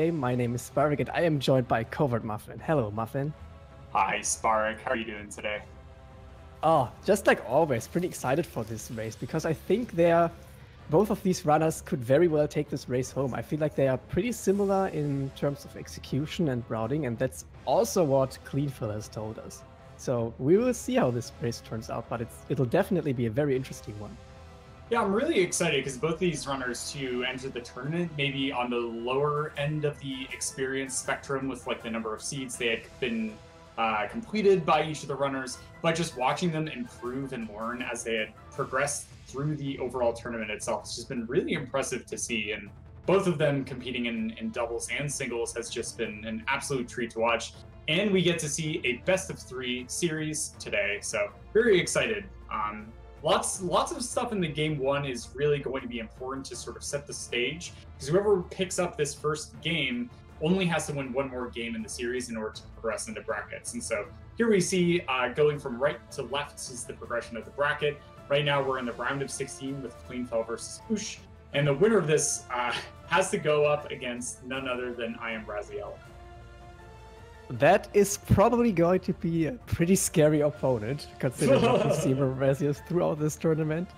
My name is Spark and I am joined by Covert Muffin. Hello, Muffin. Hi, Spark. How are you doing today? Oh, just like always, pretty excited for this race because I think both of these runners could very well take this race home. I feel like they are pretty similar in terms of execution and routing, and that's also what Cleanfel has told us. So we will see how this race turns out, but it'll definitely be a very interesting one. Yeah, I'm really excited because both these runners to enter the tournament, maybe on the lower end of the experience spectrum with like the number of seeds they had been completed by each of the runners, but just watching them improve and learn as they had progressed through the overall tournament itself has just been really impressive to see. And both of them competing in doubles and singles has just been an absolute treat to watch. And we get to see a best of 3 series today, so very excited. Lots of stuff in the game 1 is really going to be important to sort of set the stage, because whoever picks up this first game only has to win one more game in the series in order to progress into brackets. And so here we see going from right to left is the progression of the bracket. Right now we're in the round of 16 with Cleanfel versus Ush, and the winner of this has to go up against none other than I Am Raziel. That is probably going to be a pretty scary opponent, considering what we've seen from Raziel throughout this tournament.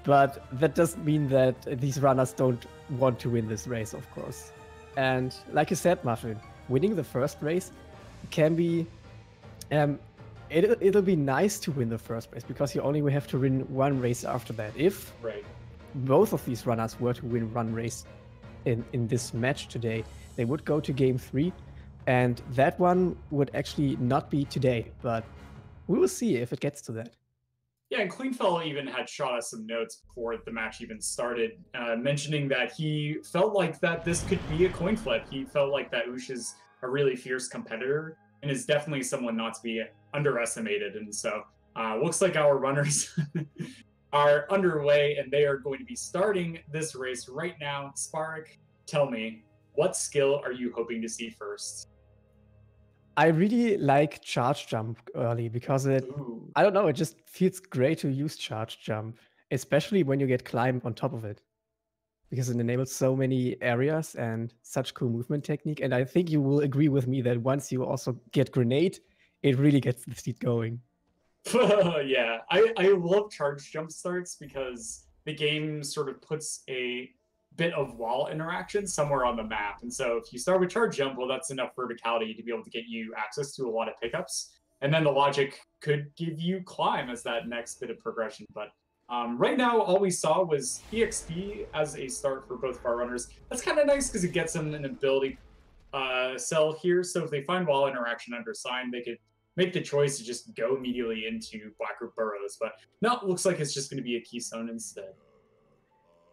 But that doesn't mean that these runners don't want to win this race, of course. And like you said, Muffin, winning the first race can be... it'll be nice to win the first race, because you only have to win one race after that. If both of these runners were to win one race in this match today, they would go to game 3. And that one would actually not be today, but we will see if it gets to that. Yeah, and Cleanfel even had shot us some notes before the match even started, mentioning that he felt like that this could be a coin flip. He felt like that Ush is a really fierce competitor and is definitely someone not to be underestimated. And so looks like our runners are underway, and they are going to be starting this race right now. Spark, tell me, what skill are you hoping to see first? I really like charge jump early because I don't know, it just feels great to use charge jump, especially when you get climb on top of it, because it enables so many areas and such cool movement technique. And I think you will agree with me that once you also get grenade, it really gets the seat going. Yeah, I love charge jump starts because the game sort of puts a bit of wall interaction somewhere on the map. And so if you start with charge jump, well, that's enough verticality to be able to get you access to a lot of pickups. And then the logic could give you climb as that next bit of progression. But right now, all we saw was EXP as a start for both of our runners. That's kind of nice because it gets them an ability cell here. So if they find wall interaction under sign, they could make the choice to just go immediately into Blackroot Burrows. But no, it looks like it's just going to be a keystone instead.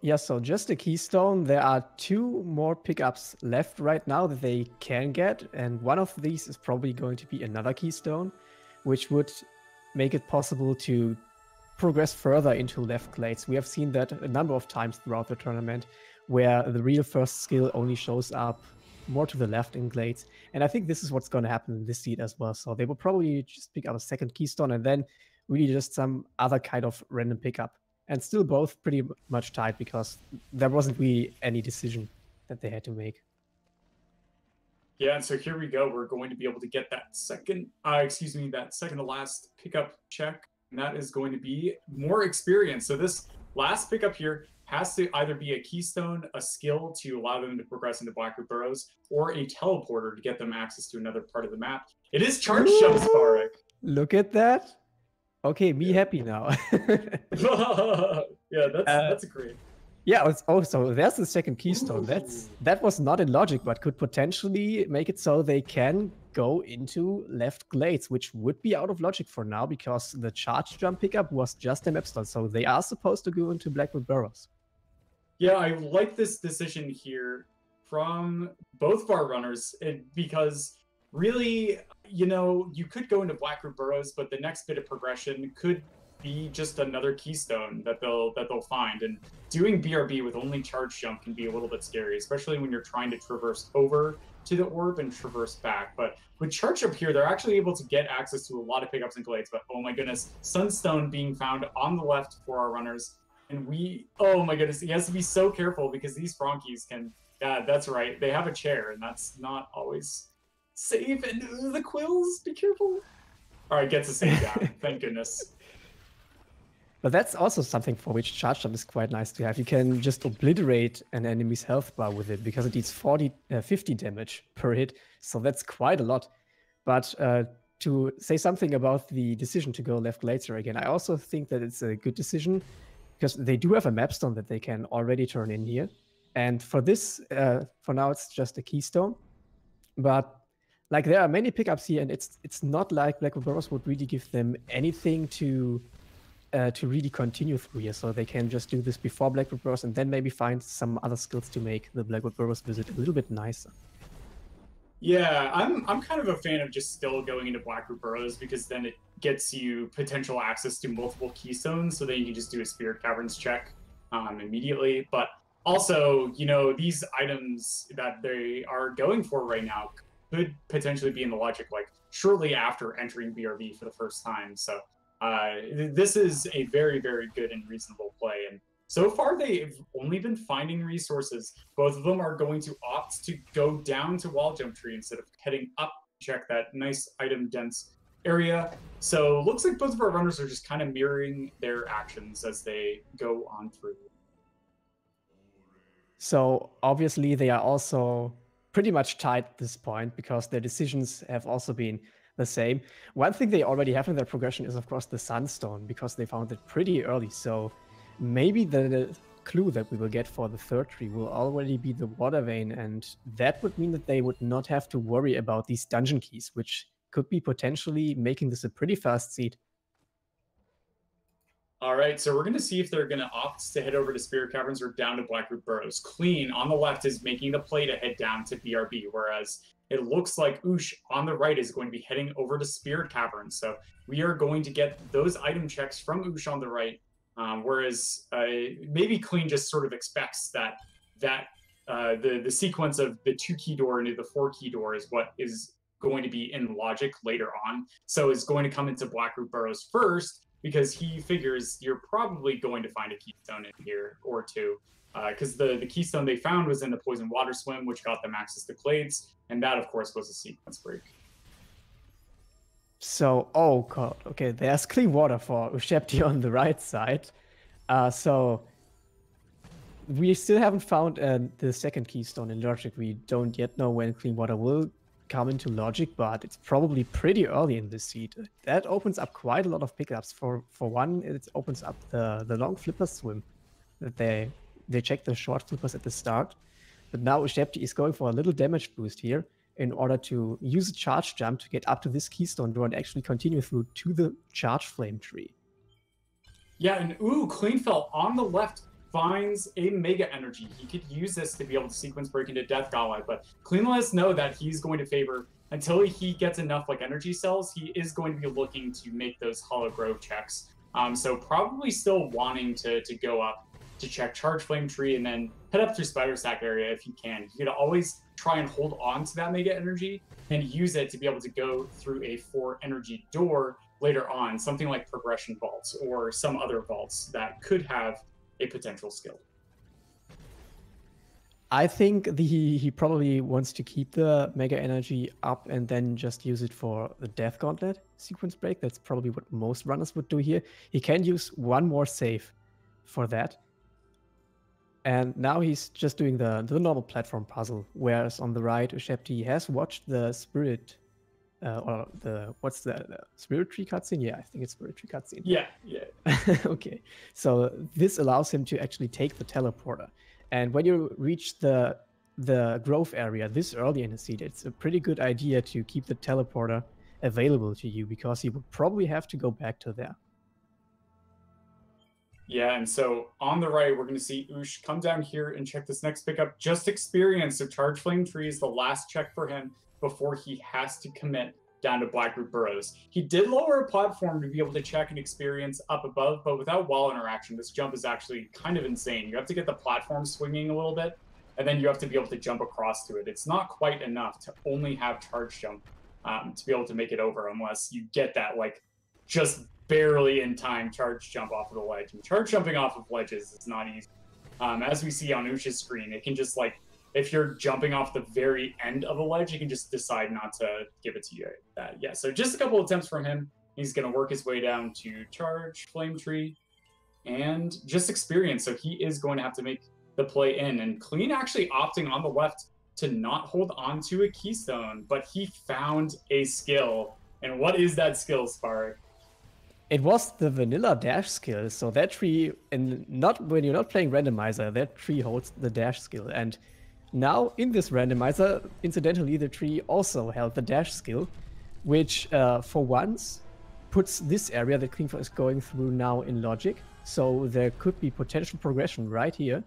Yeah, so just a keystone. There are 2 more pickups left right now that they can get, and one of these is probably going to be another keystone, which would make it possible to progress further into left glades. We have seen that a number of times throughout the tournament, where the real first skill only shows up more to the left in glades, and I think this is what's going to happen in this seed as well. So they will probably just pick up a second keystone and then really just some other kind of random pickup. And still both pretty much tied because there wasn't really any decision that they had to make. Yeah, and so here we go. We're going to be able to get that second to last pickup check. And that is going to be more experience. So this last pickup here has to either be a keystone, a skill to allow them to progress into Blackroot Burrows, or a teleporter to get them access to another part of the map. It is charge jump, Spark. Look at that. Okay, me happy now. Yeah, that's great. Yeah, it's also there's the second keystone. That was not in logic, but could potentially make it so they can go into left glades, which would be out of logic for now because the charge jump pickup was just a map slot, so they are supposed to go into Blackroot Burrows. Yeah, I like this decision here from both of our runners because really, you could go into Blackroot Burrows, but the next bit of progression could be just another keystone that they'll find. And doing BRB with only charge jump can be a little bit scary, especially when you're trying to traverse over to the orb and traverse back. But with charge jump here, they're actually able to get access to a lot of pickups and glades. But oh my goodness, Sunstone being found on the left for our runners. And oh my goodness, he has to be so careful because these Frankies can Yeah, that's right. They have a chair, and that's not always safe. And the quills, be careful. All right, gets a save down. Thank goodness. But that's also something for which charge jump is quite nice to have. You can just obliterate an enemy's health bar with it because it deals 50 damage per hit. So that's quite a lot. But to say something about the decision to go left laser again, I also think that it's a good decision because they do have a mapstone that they can already turn in here. And for this, for now, it's just a keystone. But like there are many pickups here, and it's not like Blackwood Burrows would really give them anything to really continue through here. So they can just do this before Blackwood Burrows and then maybe find some other skills to make the Blackwood Burrows visit a little bit nicer. Yeah, I'm kind of a fan of just still going into Blackroot Burrows because then it gets you potential access to multiple keystones, so then you can just do a Spirit Caverns check immediately. But also, you know, these items that they are going for right now could potentially be in the logic like shortly after entering BRB for the first time. So this is a very, very good and reasonable play. And so far, they've only been finding resources. Both of them are going to opt to go down to Wall Jump Tree instead of heading up to check that nice item dense area. So looks like both of our runners are just kind of mirroring their actions as they go on through. So obviously they are also pretty much tied at this point because their decisions have also been the same. One thing they already have in their progression is, of course, the Sunstone because they found it pretty early. So maybe the clue that we will get for the third tree will already be the water vein, and that would mean that they would not have to worry about these dungeon keys, which could be potentially making this a pretty fast seed. All right, so we're going to see if they're going to opt to head over to Spirit Caverns or down to Blackroot Burrows. Clean on the left is making the play to head down to BRB, whereas it looks like Ush on the right is going to be heading over to Spirit Caverns. So we are going to get those item checks from Ush on the right, whereas maybe Clean just sort of expects that the sequence of the 2-key door into the 4-key door is what is going to be in logic later on. So is going to come into Blackroot Burrows first, because he figures you're probably going to find a keystone in here or two. Because the keystone they found was in the Poison Water Swim, which got them access to Clades, and that, of course, was a sequence break. So, oh god, okay, there's clean water for Ushebti on the right side. So we still haven't found the second keystone in Logic. We don't yet know when clean water will come into Logic, but it's probably pretty early in this seed. That opens up quite a lot of pickups. For one, it opens up the long flipper swim. That they check the short flippers at the start. But now Ushebti is going for a little damage boost here in order to use a charge jump to get up to this keystone door and actually continue through to the charge flame tree. Yeah, and Cleanfel on the left finds a Mega Energy. He could use this to be able to sequence break into Death Gauntlet, but Clean let us know that he's going to favor, until he gets enough like energy cells, he is going to be looking to make those Hollow Grove checks. So probably still wanting to go up to check Charge Flame Tree and then head up through Spider Stack area if he can. He could always try and hold on to that Mega Energy and use it to be able to go through a 4 energy door later on, something like Progression Vaults or some other vaults that could have a potential skill. I think he probably wants to keep the Mega Energy up and then just use it for the Death Gauntlet sequence break. That's probably what most runners would do here. He can use one more save for that. And now he's just doing the normal platform puzzle, whereas on the right, Ushebti has watched the Spirit or the Spirit Tree cutscene? Yeah, I think it's Spirit Tree cutscene. Yeah. Okay, so this allows him to actually take the teleporter. And when you reach the grove area this early in the seed, it's a pretty good idea to keep the teleporter available to you because you would probably have to go back to there. Yeah, and so on the right, we're going to see Ush come down here and check this next pickup. Just experience. So Charge Flame Tree is the last check for him before he has to commit down to Blackroot Burrows. He did lower a platform to be able to check and experience up above, but without wall interaction, this jump is actually kind of insane. You have to get the platform swinging a little bit, and then you have to be able to jump across to it. It's not quite enough to only have charge jump to be able to make it over unless you get that, like, just barely in time charge jump off of the ledge. And charge jumping off of ledges is not easy. As we see on Ush's screen, it can just, like, if you're jumping off the very end of a ledge, you can just decide not to give it to you. Yeah, so just a couple attempts from him. He's going to work his way down to charge Flame Tree and just experience. So he is going to have to make the play in. And Clean actually opting on the left to not hold on to a keystone, but he found a skill. And what is that skill, Spark? It was the vanilla dash skill, so that tree, and not when you're not playing randomizer, that tree holds the dash skill. And now in this randomizer, incidentally, the tree also held the dash skill, which for once puts this area that Cleanfel is going through now in logic. So there could be potential progression right here.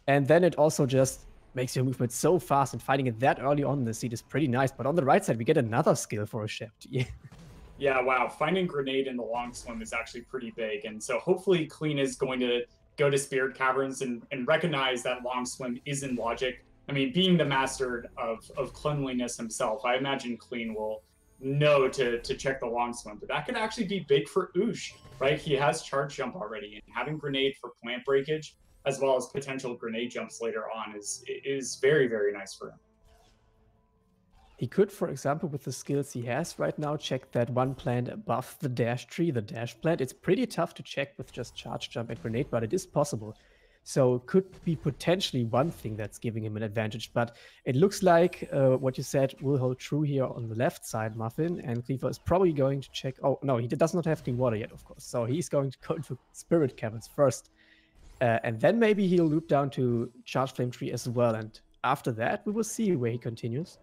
And then it also just makes your movement so fast, and finding it that early on in the seed is pretty nice. But on the right side, we get another skill for Ushebti. Yeah, wow. Finding Grenade in the long swim is actually pretty big. And so hopefully Clean is going to go to Spirit Caverns and recognize that long swim is in logic. I mean, being the master of cleanliness himself, I imagine Clean will know to check the long swim. But that could actually be big for Ush, right? He has charge jump already, and having Grenade for plant breakage, as well as potential grenade jumps later on, is very, very nice for him. He could, for example, with the skills he has right now, check that one plant above the dash tree, the dash plant. It's pretty tough to check with just charge jump and grenade, but it is possible. So could be potentially one thing that's giving him an advantage. But it looks like what you said will hold true here on the left side, Muffin. And Cleanfel is probably going to check. Oh, no, he does not have clean water yet, of course. So he's going to go to Spirit Caverns first. And then maybe he'll loop down to Charge Flame Tree as well. And after that, we will see where he continues.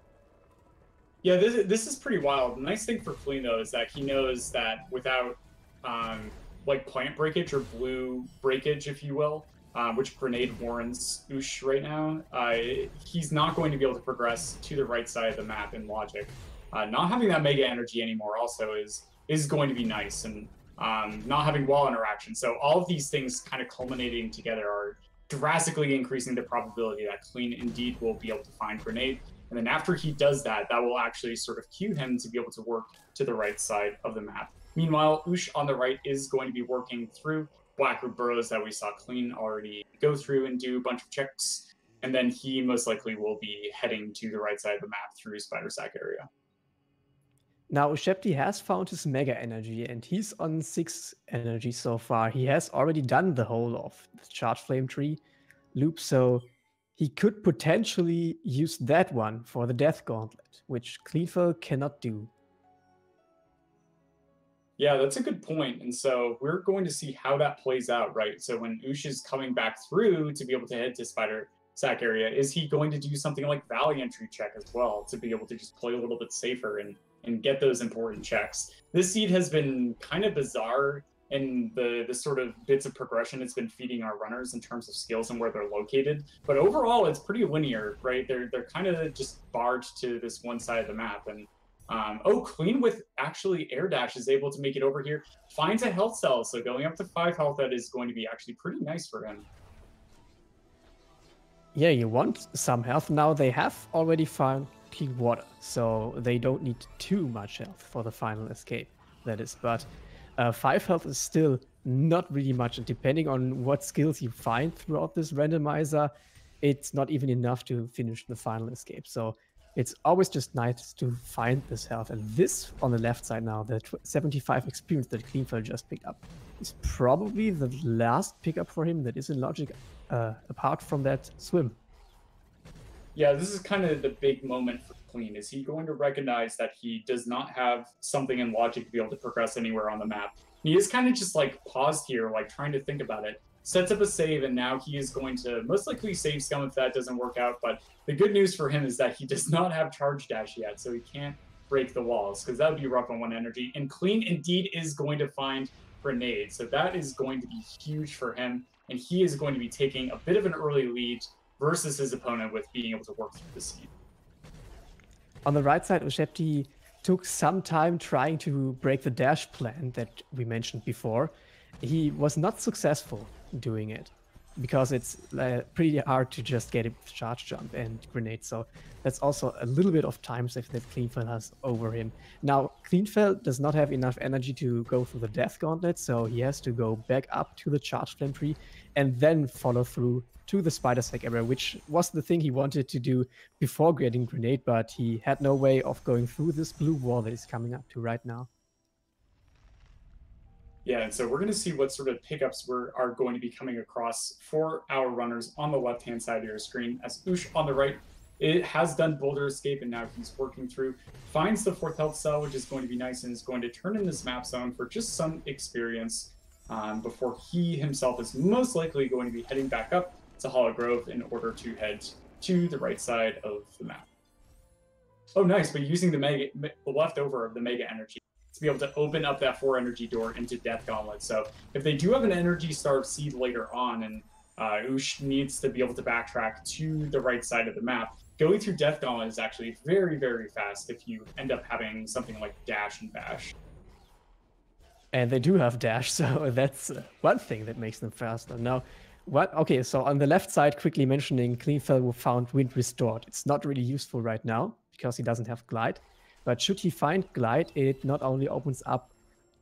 Yeah, this is pretty wild. The nice thing for Clean, though, is that he knows that without like plant breakage or blue breakage, if you will, which grenade warrants Ush right now, he's not going to be able to progress to the right side of the map in logic. Not having that mega energy anymore also is going to be nice, and not having wall interaction. So all of these things kind of culminating together are drastically increasing the probability that Clean indeed will be able to find grenade. And then after he does that, that will actually sort of cue him to be able to work to the right side of the map. Meanwhile, Ush on the right is going to be working through Blackroot burrows that we saw Clean already go through and do a bunch of checks. And then he most likely will be heading to the right side of the map through Spider Sack area. Now, Ushebti has found his mega energy, and he's on 6 energy so far. He has already done the whole of the Charge Flame Tree loop, so he could potentially use that one for the Death Gauntlet, which Cleanfel cannot do. Yeah, that's a good point. And so we're going to see how that plays out, right? So when Ush is coming back through to be able to head to Spider Sack area, is he going to do something like Valley Entry check as well to be able to just play a little bit safer and get those important checks? This seed has been kind of bizarre in the sort of bits of progression it's been feeding our runners in terms of skills and where they're located. But overall, it's pretty linear, right? They're kind of just barged to this one side of the map. And Clean with actually air dash is able to make it over here, finds a health cell. So going up to 5 health, that is going to be actually pretty nice for him. Yeah, you want some health. Now they have already found clean water, so they don't need too much health for the final escape, that is. But 5 health is still not really much, and depending on what skills you find throughout this randomizer, it's not even enough to finish the final escape. So it's always just nice to find this health. And this on the left side now, the 75 experience that Cleanfel just picked up, is probably the last pickup for him that is in logic, apart from that swim. Yeah, this is kind of the big moment for Clean. Is he going to recognize that he does not have something in logic to be able to progress anywhere on the map? He is kind of just like paused here, like trying to think about it. Sets up a save, and now he is going to most likely save Scum if that doesn't work out. But the good news for him is that he does not have charge dash yet, so he can't break the walls, because that would be rough on 1 energy. And Clean indeed is going to find grenade, so that is going to be huge for him, and he is going to be taking a bit of an early lead versus his opponent with being able to work through the seed. On the right side, Ushebti took some time trying to break the dash plan that we mentioned before. He was not successful doing it. because it's pretty hard to just get it with charge jump and grenade. So that's also a little bit of time save that Cleanfel has over him. Now, Cleanfel does not have enough energy to go through the Death Gauntlet, so he has to go back up to the Charge Flame tree and then follow through to the Spider Sack area, which was the thing he wanted to do before getting grenade, but he had no way of going through this blue wall that he's coming up to right now. Yeah, and so we're going to see what sort of pickups are going to be coming across for our runners on the left-hand side of your screen. As Ush on the right, it has done Boulder Escape, and now he's working through, finds the 4th health cell, which is going to be nice, and is going to turn in this map zone for just some experience before he himself is most likely going to be heading back up to Hollow Grove in order to head to the right side of the map. Oh, nice, but using the leftover of the Mega Energy to be able to open up that 4 energy door into Death Gauntlet. So if they do have an Energy Star seed later on, and Ush needs to be able to backtrack to the right side of the map, going through Death Gauntlet is actually very, very fast if you end up having something like Dash and Bash. And they do have Dash, so that's one thing that makes them faster. Now, what? Okay, so on the left side, quickly mentioning Cleanfel found Wind Restored. It's not really useful right now because he doesn't have Glide. But should he find Glide, it not only opens up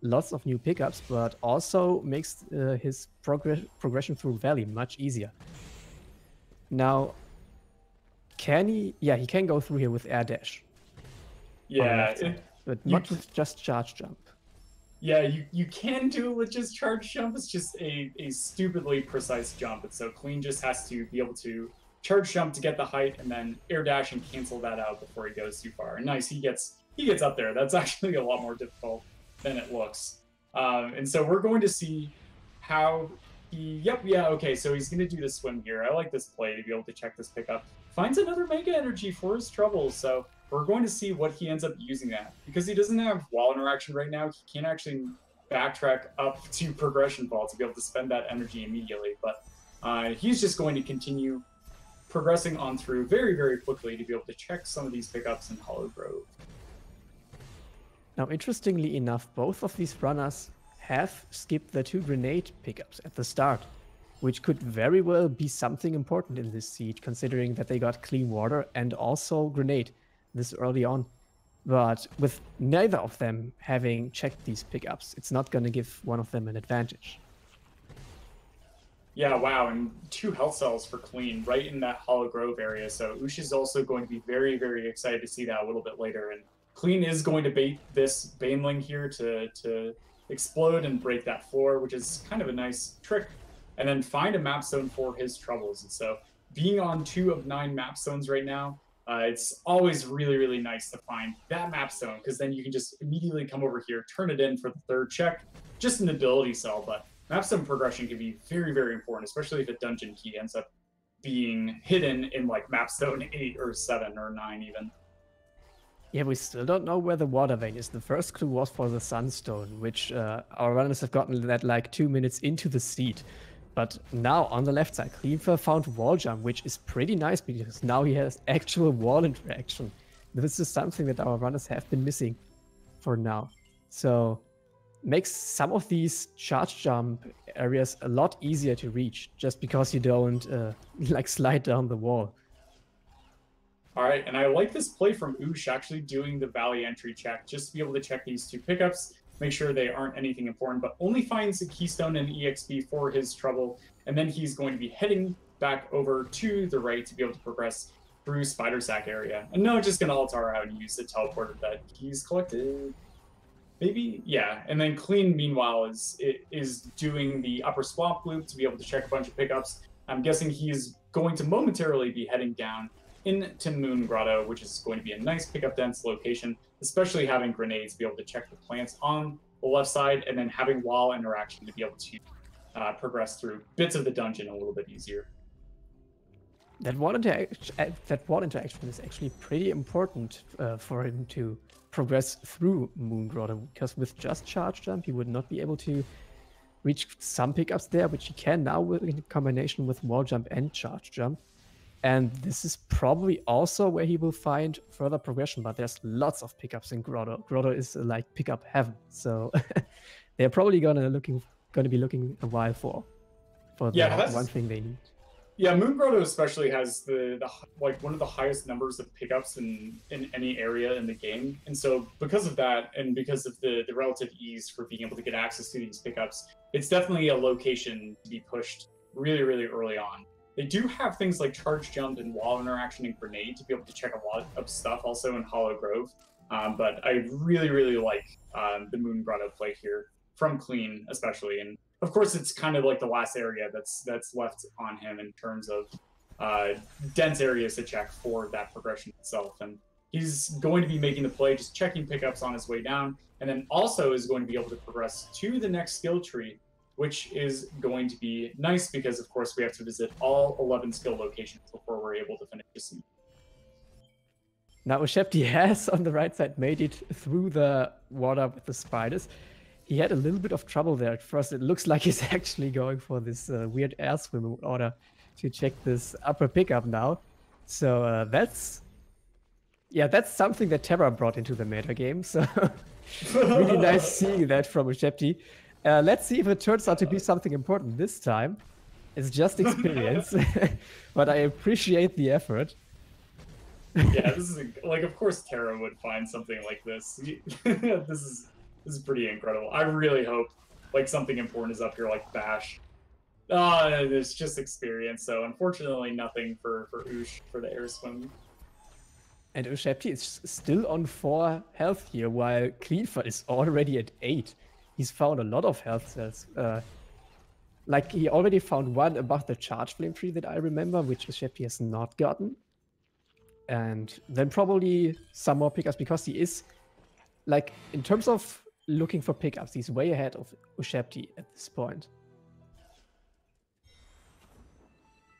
lots of new pickups, but also makes his progression through Valley much easier. Now, can he? Yeah, he can go through here with Air Dash. Yeah, but not with just Charge Jump. Yeah, you can do it with just Charge Jump. It's just a stupidly precise jump. And so Clean just has to be able to Charge Jump to get the height and then Air Dash and cancel that out before he goes too far. And nice, he gets up there. That's actually a lot more difficult than it looks. And so we're going to see how okay, so he's going to do the swim here. I like this play to be able to check this pickup. Finds another Mega Energy for his troubles, so we're going to see what he ends up using that. Because he doesn't have wall interaction right now, he can't actually backtrack up to Progression Ball to be able to spend that energy immediately. But he's just going to continue progressing on through very, very quickly to be able to check some of these pickups in Hollow Grove. Now, interestingly enough, both of these runners have skipped the 2 grenade pickups at the start, which could very well be something important in this seed, considering that they got Clean Water and also grenade this early on. But with neither of them having checked these pickups, it's not going to give one of them an advantage. Yeah, wow, and 2 health cells for Clean right in that Hollow Grove area. So Ush is also going to be very, very excited to see that a little bit later. And Clean is going to bait this Baneling here to explode and break that floor, which is kind of a nice trick. And then find a map zone for his troubles. And so being on 2 of 9 map zones right now, it's always really, really nice to find that map zone, because then you can just immediately come over here, turn it in for the 3rd check, just an ability cell. But map zone progression can be very, very important, especially if a dungeon key ends up being hidden in like map zone 8 or 7 or 9 even. Yeah, we still don't know where the water vein is. The first clue was for the Sunstone, which our runners have gotten that like 2 minutes into the seed. But now on the left side, Cleanfel found wall jump, which is pretty nice because now he has actual wall interaction. This is something that our runners have been missing for now. So makes some of these charge jump areas a lot easier to reach, just because you don't like slide down the wall. All right, and I like this play from Ush actually doing the Valley entry check, just to be able to check these 2 pickups, make sure they aren't anything important, but only finds a Keystone and EXP for his trouble, and then he's going to be heading back over to the right to be able to progress through Spider Sack area. And no, just going to Altar out and use the teleporter that he's collected. Maybe? Yeah, and then Clean, meanwhile, is doing the upper swamp loop to be able to check a bunch of pickups. I'm guessing he's going to momentarily be heading down into Moon Grotto, which is going to be a nice pickup dense location, especially having grenades to be able to check the plants on the left side, and then having wall interaction to be able to progress through bits of the dungeon a little bit easier. That wall interaction is actually pretty important for him to progress through Moon Grotto, because with just Charge Jump, he would not be able to reach some pickups there, which he can now in combination with Wall Jump and Charge Jump. And this is probably also where he will find further progression, but there's lots of pickups in Grotto. Grotto is like pickup heaven, so they're probably gonna be looking a while for. for the Yeah, one thing they need. Yeah, Moon Grotto especially has the like one of the highest numbers of pickups in any area in the game, and so because of that, and because of the relative ease for being able to get access to these pickups, it's definitely a location to be pushed really early on. They do have things like charge jump and wall interaction and grenade to be able to check a lot of stuff also in Hollow Grove, but I really like the Moon Grotto play here from Clean especially, and of course, it's kind of like the last area that's left on him in terms of dense areas to check for that progression itself. And he's going to be making the play, just checking pickups on his way down, and then also is going to be able to progress to the next skill tree, which is going to be nice because, of course, we have to visit all 11 skill locations before we're able to finish the scene. Now, Ushebti has, on the right side, made it through the water with the spiders. He had a little bit of trouble there at first. It looks like he's actually going for this weird air swim in order to check this upper pickup now. So that's something that Terra brought into the meta game. So really nice seeing that from Ushebti. Let's see if it turns out to be something important this time. It's just experience, but I appreciate the effort. Yeah, this is like, of course, Terra would find something like this. This is pretty incredible. I really hope like something important is up here, like Bash. It's just experience. So unfortunately, nothing for Ush for the air swim. And Ushebti is still on 4 health here, while Cleanfel is already at 8. He's found a lot of health cells. Like he already found one above the charge flame tree that I remember, which Ushebti has not gotten. And then probably some more pickups because he is like in terms of looking for pickups, he's way ahead of Ushebti at this point.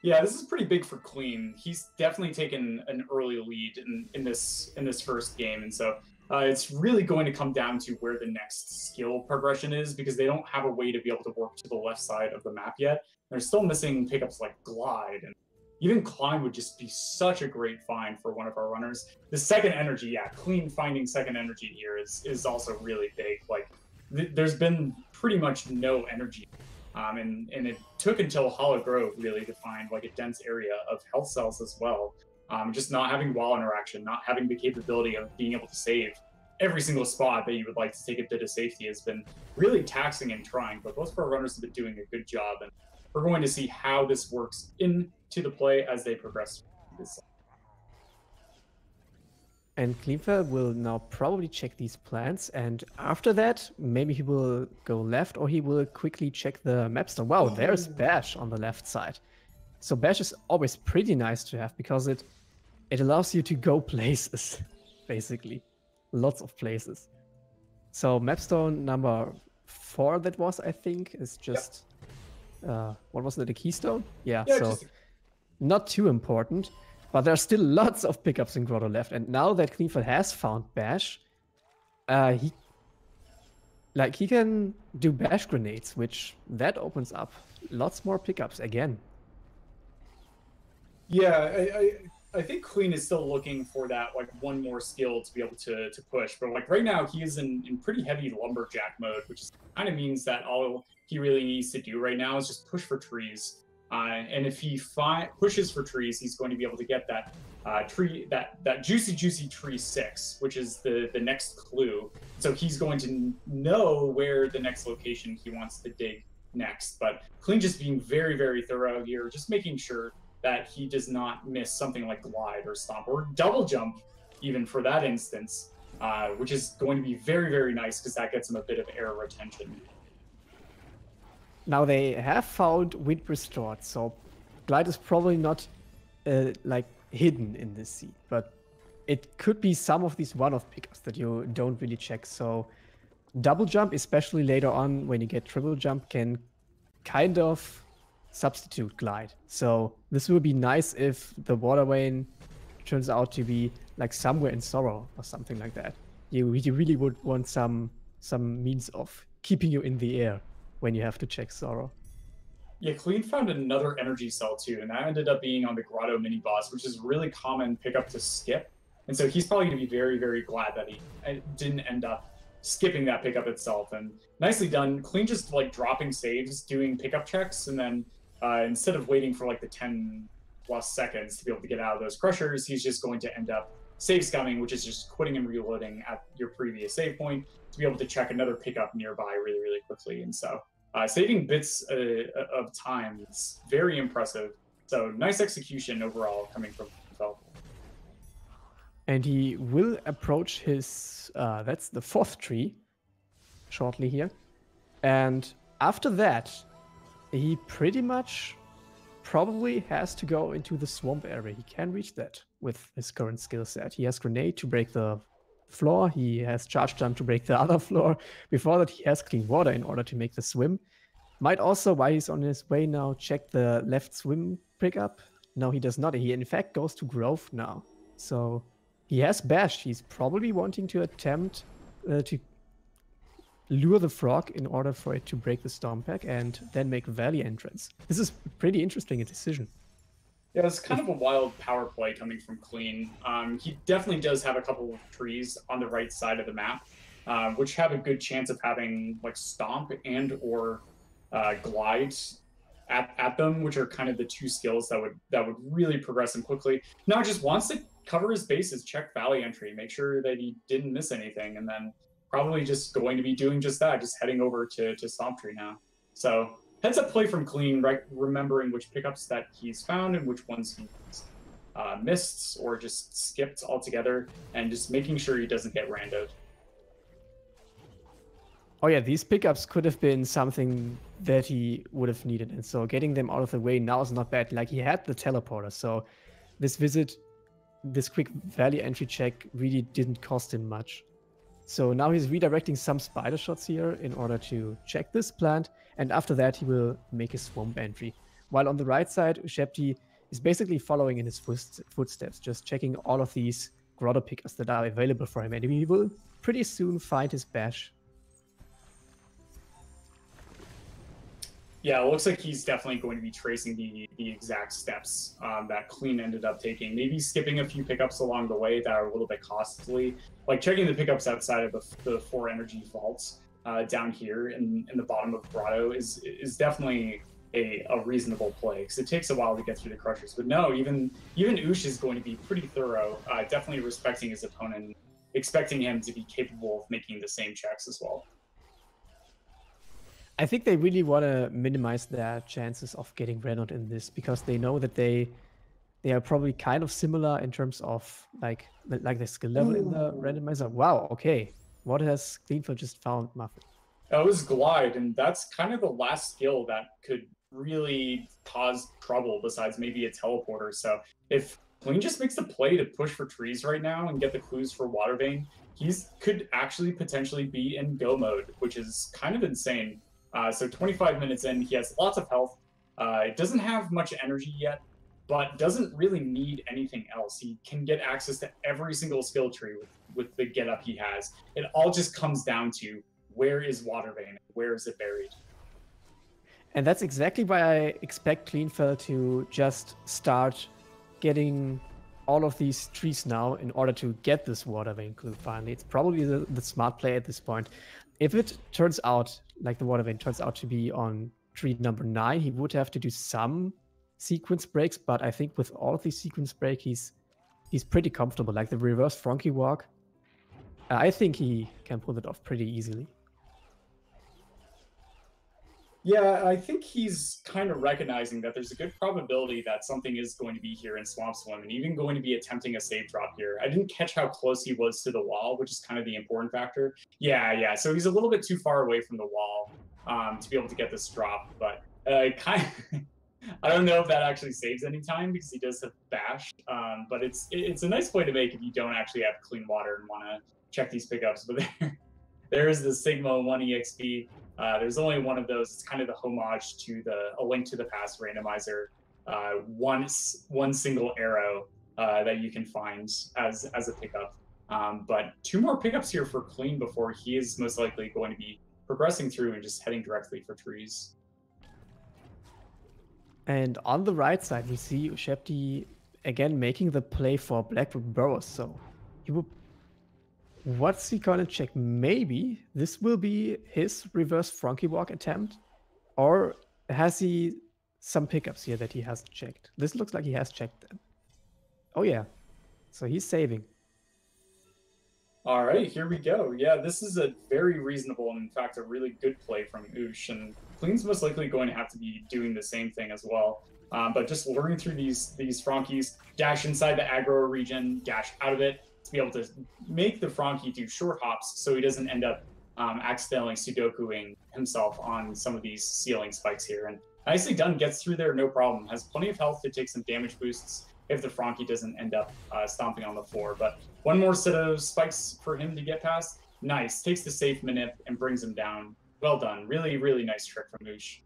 Yeah, this is pretty big for Clean. He's definitely taken an early lead in this first game, and so it's really going to come down to where the next skill progression is because they don't have a way to be able to work to the left side of the map yet. They're still missing pickups like Glide, and even Climb would just be such a great find for one of our runners. The second energy, yeah, Clean finding second energy here is also really big. Like, there's been pretty much no energy. And it took until Hollow Grove really to find like a dense area of health cells as well. Just not having wall interaction, not having the capability of being able to save every single spot that you would like to take a bit of safety has been really taxing and trying, but both of our runners have been doing a good job, and we're going to see how this works into the play as they progress. And Cleanfel will now probably check these plants, and after that, maybe he will go left or he will quickly check the mapstone. Wow, there's Bash on the left side. So Bash is always pretty nice to have because it allows you to go places, basically. Lots of places. So mapstone number 4 that was, I think, is just... what was it, a keystone? Yeah, so not too important. But there's still lots of pickups in Grotto left, and now that Cleanfel has found Bash, he can do Bash grenades, which that opens up lots more pickups again. Yeah, I think Clean is still looking for that like one more skill to be able to push, but like right now he is in pretty heavy lumberjack mode, which kind of means that all he really needs to do right now is just push for trees. And if he pushes for trees, he's going to be able to get that tree, that juicy tree 6, which is the next clue. So he's going to know where the next location he wants to dig next. But Clean just being very thorough here, just making sure that he does not miss something like Glide or Stomp or Double Jump, even for that instance, which is going to be very nice because that gets him a bit of air retention. Now they have found Wind Restored, so Glide is probably not like hidden in this seed, but it could be some of these one-off pickups that you don't really check. So Double Jump, especially later on when you get Triple Jump, can kind of substitute Glide. So this will be nice if the Water Vein turns out to be like somewhere in Sorrow or something like that. You really would want some means of keeping you in the air when you have to check Sorrow. Yeah, Clean found another energy cell too, and that ended up being on the Grotto mini boss, which is a really common pickup to skip. And so he's probably going to be very glad that he didn't end up skipping that pickup itself. And nicely done. Clean just like dropping saves, doing pickup checks, and then instead of waiting for like the 10 plus seconds to be able to get out of those crushers, he's just going to end up save scumming, which is just quitting and reloading at your previous save point to be able to check another pickup nearby really, really quickly. And so saving bits of time is very impressive. So nice execution overall coming from Cleanfel. And he will approach his, that's the 4th tree, shortly here. And after that, he pretty much probably has to go into the swamp area. He can reach that with his current skill set. He has Grenade to break the floor. He has Charge Jump to break the other floor. Before that, he has Clean Water in order to make the swim. Might also, while he's on his way now, check the left swim pickup. No, he does not. He, in fact, goes to Grove now. So he has Bash. He's probably wanting to attempt to lure the frog in order for it to break the storm pack and then make Valley entrance. This is pretty interesting a decision. Yeah, it's kind of a wild power play coming from Clean. He definitely does have a couple of trees on the right side of the map, which have a good chance of having like Stomp and or Glide at them, which are kind of the two skills that would really progress him quickly. Now just wants to cover his bases, check Valley entry, make sure that he didn't miss anything, and then probably just going to be doing just that, just heading over to Stomp Tree now. So heads up play from Clean, right? Remembering which pickups that he's found and which ones he's missed or just skipped altogether, and just making sure he doesn't get randoed. Oh yeah, these pickups could have been something that he would have needed, and so getting them out of the way now is not bad. Like, he had the teleporter, so this quick Valley entry check really didn't cost him much. So now he's redirecting some spider shots here in order to check this plant, and after that he will make his swamp entry. While on the right side, Ushebti is basically following in his footsteps, just checking all of these grotto pickups that are available for him, and he will pretty soon find his Bash. Yeah, it looks like he's definitely going to be tracing the exact steps that Clean ended up taking. Maybe skipping a few pickups along the way that are a little bit costly. Like checking the pickups outside of the 4 energy vaults down here in the bottom of Grotto is definitely a reasonable play, because it takes a while to get through the crushers. But no, even Ush is going to be pretty thorough, definitely respecting his opponent, expecting him to be capable of making the same checks as well. I think they really want to minimize their chances of getting Renault in this, because they know that they are probably kind of similar in terms of like the skill level in the randomizer. Wow, okay. What has Cleanfel just found, Muffin? That was Glide, and that's kind of the last skill that could really cause trouble besides maybe a teleporter. So if Clean just makes the play to push for trees right now and get the clues for Water Vein, could actually potentially be in go mode, which is kind of insane. So 25 minutes in, he has lots of health. Doesn't have much energy yet, but doesn't really need anything else. He can get access to every single skill tree with the getup he has. It all just comes down to, where is Water Vein? Where is it buried? And that's exactly why I expect Cleanfel to just start getting all of these trees now in order to get this Water Vein clue finally. It's probably the smart play at this point. If it turns out, like the Water Vein turns out to be on tree number 9, he would have to do some sequence breaks, but I think with all of these sequence breaks, he's pretty comfortable. Like the reverse Frankie walk, I think he can pull it off pretty easily. Yeah, I think he's kind of recognizing that there's a good probability that something is going to be here in Swamp Swim, and even going to be attempting a save drop here. I didn't catch how close he was to the wall, which is kind of the important factor. Yeah, so he's a little bit too far away from the wall to be able to get this drop, but kind of, I don't know if that actually saves any time, because he does have Bash, but it's a nice play to make if you don't actually have clean water and want to check these pickups. But there is the Sigma 1 EXP. There's only one of those. It's kind of the homage to A Link to the Past randomizer. One single arrow that you can find as a pickup. But 2 more pickups here for Clean before he is most likely going to be progressing through and just heading directly for trees. And on the right side, we see Ushebti again making the play for Blackwood Burrows. So he will. What's he gonna check? Maybe this will be his reverse Frankie walk attempt, or has he some pickups here that he hasn't checked. This looks like he has checked them. Oh yeah, so he's saving. All right, here we go. Yeah, this is a very reasonable and, in fact, a really good play from Ush. And Clean's most likely going to have to be doing the same thing as well. But just luring through these Frankies, dash inside the aggro region, dash out of it to be able to make the Frankie do short hops so he doesn't end up accidentally Sudokuing himself on some of these ceiling spikes here. And nicely done, gets through there, no problem. Has plenty of health to take some damage boosts if the Frankie doesn't end up stomping on the floor. But one more set of spikes for him to get past. Nice. Takes the safe manip and brings him down. Well done. Really, really nice trick from Ush.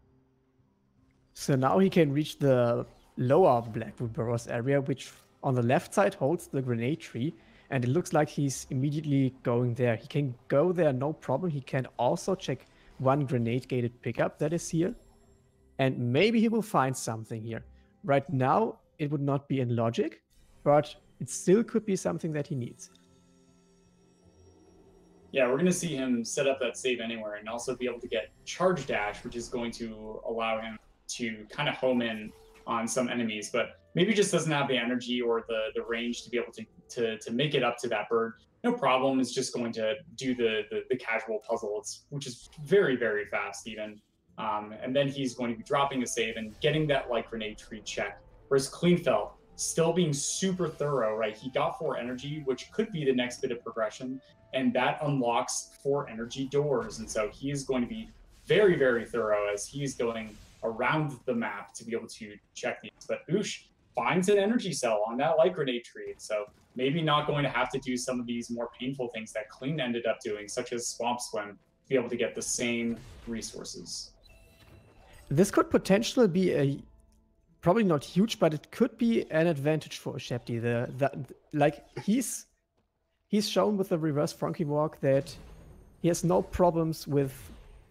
So now he can reach the lower Blackwood Burrows area, which on the left side holds the grenade tree. And it looks like he's immediately going there. He can go there, no problem. He can also check one grenade-gated pickup that is here. And maybe he will find something here. Right now, it would not be in logic, but it still could be something that he needs. Yeah, we're going to see him set up that save anywhere and also be able to get charge dash, which is going to allow him to kind of home in on some enemies, but maybe just doesn't have the energy or the range to be able to make it up to that bird. No problem. It's just going to do the casual puzzle, which is very, very fast even. And then he's going to be dropping a save and getting that light grenade tree check. Whereas Cleanfel, still being super thorough, right? He got 4 energy, which could be the next bit of progression, and that unlocks 4 energy doors. And so he is going to be very, very thorough as he's going around the map to be able to check these. But Ush finds an energy cell on that light grenade tree. So maybe not going to have to do some of these more painful things that Clean ended up doing, such as Swamp Swim, to be able to get the same resources. This could potentially be probably not huge, but it could be an advantage for Ushebti. Like he's shown with the reverse Frankie walk that he has no problems with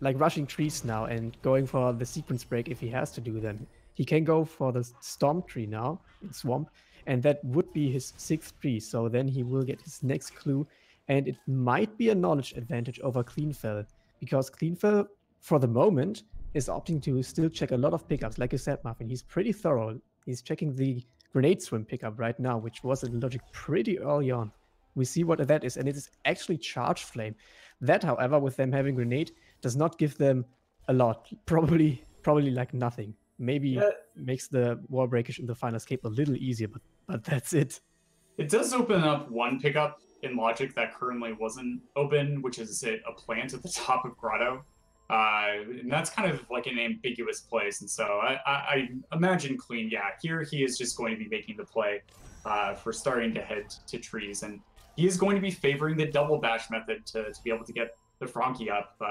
like rushing trees now and going for the sequence break if he has to do them. He can go for the storm tree now in swamp, and that would be his 6th tree. So then he will get his next clue, and it might be a knowledge advantage over Cleanfel, because Cleanfel for the moment is opting to still check a lot of pickups. Like you said, Muffin, he's pretty thorough. He's checking the grenade swim pickup right now, which was in logic pretty early on. We see what that is, and it is actually charge flame. That, however, with them having grenade, does not give them a lot. Probably like nothing. Maybe makes the wall breakage in the final escape a little easier, but that's it. It does open up one pickup in logic that currently wasn't open, which is a plant at the top of Grotto. And that's kind of like an ambiguous place. And so I imagine Clean, here he is just going to be making the play for starting to head to trees. And he is going to be favoring the double bash method to be able to get the Frankie up,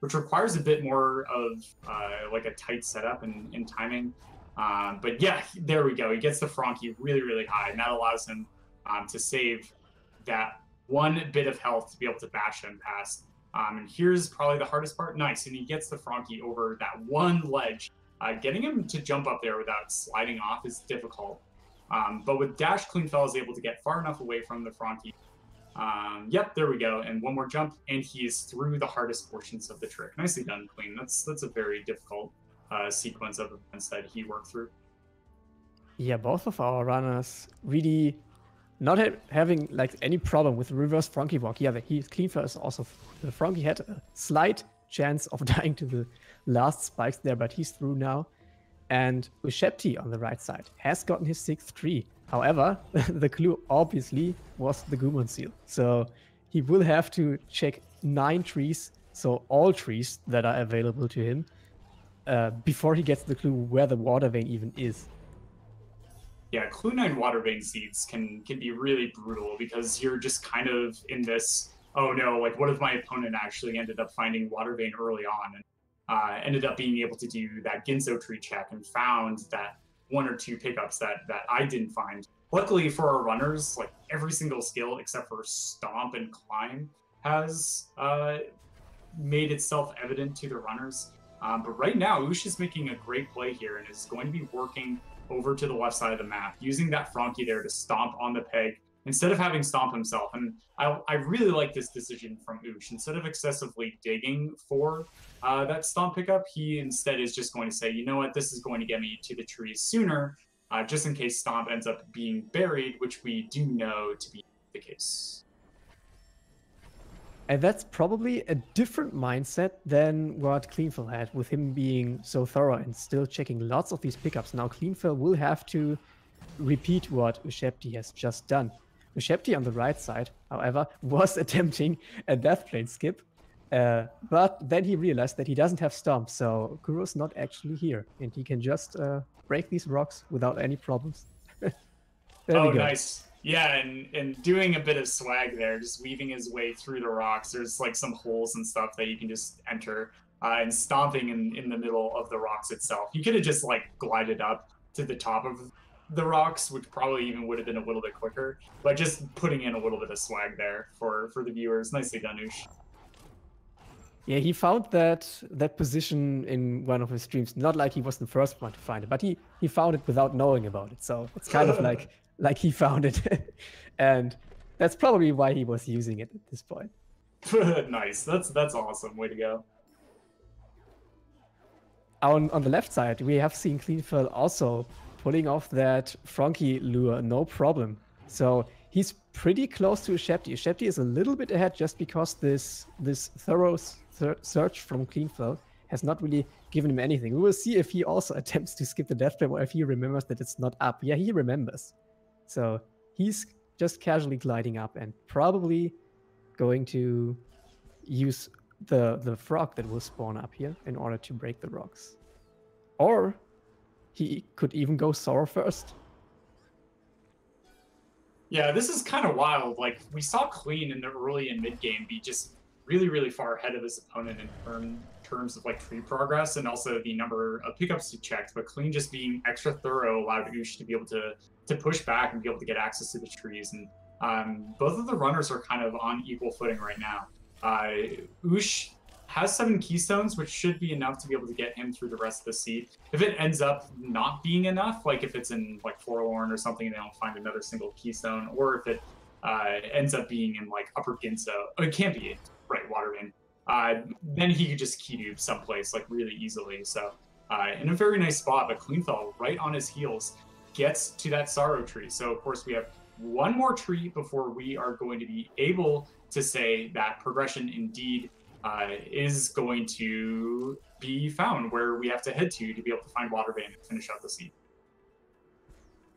which requires a bit more of like a tight setup and timing. But yeah, there we go. He gets the Frankie really, really high, and that allows him to save that one bit of health to be able to bash him past. And here's probably the hardest part. Nice, and he gets the Frankie over that one ledge. Getting him to jump up there without sliding off is difficult. But with dash, Cleanfel is able to get far enough away from the Frankie. Yep, there we go. And one more jump, and he is through the hardest portions of the trick. Nicely done, Clean. That's a very difficult sequence of events that he worked through. Yeah, both of our runners really not having like any problem with reverse Frankie walk. Yeah, Cleanfel is also the Frankie had a slight chance of dying to the last spikes there, but he's through now. And Ushebti on the right side has gotten his 6th tree. However, the clue obviously was the Gumon seal. So he will have to check 9 trees, so all trees that are available to him, before he gets the clue where the water vein even is. Yeah, Clue 9 water vein seeds can be really brutal because you're just kind of in this, oh no, like what if my opponent actually ended up finding water vein early on and ended up being able to do that Ginso tree check and found that 1 or 2 pickups that I didn't find. Luckily for our runners, like every single skill except for Stomp and Climb has made itself evident to the runners. But right now, Ush is making a great play here and is going to be working over to the left side of the map, using that Frankie there to stomp on the peg instead of having Stomp himself, and I really like this decision from Ush. Instead of excessively digging for that Stomp pickup, he instead is just going to say, you know what, this is going to get me to the trees sooner, just in case Stomp ends up being buried, which we do know to be the case. And that's probably a different mindset than what Cleanfel had, with him being so thorough and still checking lots of these pickups. Now Cleanfel will have to repeat what Ushebti has just done. Ushebti on the right side, however, was attempting a death plane skip, but then he realized that he doesn't have Stomp, so Kuro's not actually here, and he can just break these rocks without any problems. Oh, nice. Yeah, and doing a bit of swag there, just weaving his way through the rocks. There's like some holes and stuff that you can just enter, and stomping in the middle of the rocks itself. You could have just like glided up to the top of the rocks, which probably even would have been a little bit quicker, but just putting in a little bit of swag there for the viewers. Nicely done, Ush. Yeah, he found that position in one of his streams. Not like he was the first one to find it, but he found it without knowing about it. So it's kind of like he found it. And that's probably why he was using it at this point. Nice. That's awesome. Way to go. On the left side, we have seen Cleanfel also pulling off that Frankie lure, no problem. So he's pretty close to Ushebti. Ushebti is a little bit ahead just because this thorough search from Cleanfel has not really given him anything. We will see if he also attempts to skip the death flame or if he remembers that it's not up. Yeah, he remembers. So he's just casually gliding up and probably going to use the frog that will spawn up here in order to break the rocks. Or he could even go Sorrow first. Yeah, this is kind of wild. Like, we saw Clean in the early and mid game be just really, really far ahead of his opponent in terms of like tree progress and also the number of pickups he checked. But Clean just being extra thorough allowed Ush to be able to push back and be able to get access to the trees. And both of the runners are kind of on equal footing right now. Ush has 7 keystones, which should be enough to be able to get him through the rest of the seed. If it ends up not being enough, like if it's in like Forlorn or something and they don't find another single keystone, or if it ends up being in like Upper Ginso, it can't be right Water Vein, then he could just key tube someplace like really easily. So in a very nice spot, but Cleanfel right on his heels gets to that Sorrow tree. So of course we have one more tree before we are going to be able to say that progression indeed is going to be found, where we have to head to be able to find Water Vein and finish out the seed.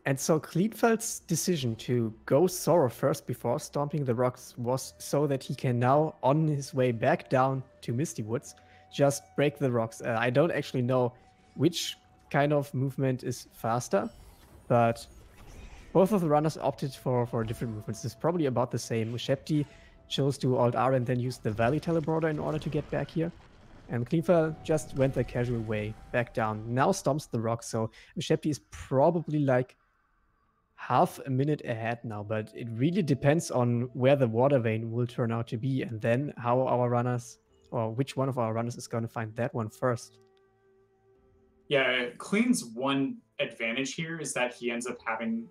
And so Cleanfel's decision to go Sorrow first before stomping the rocks was so that he can now, on his way back down to Misty Woods, just break the rocks. I don't actually know which kind of movement is faster, but both of the runners opted for different movements. It's probably about the same. Ushebti chose to Alt-R and then used the Valley Teleporter in order to get back here. And Cleanfel just went the casual way back down. Now stomps the rock, so Ushebti is probably like half a minute ahead now, but it really depends on where the Water Vein will turn out to be and then how our runners, or which one of our runners is going to find that one first. Yeah, Clean's one advantage here is that he ends up having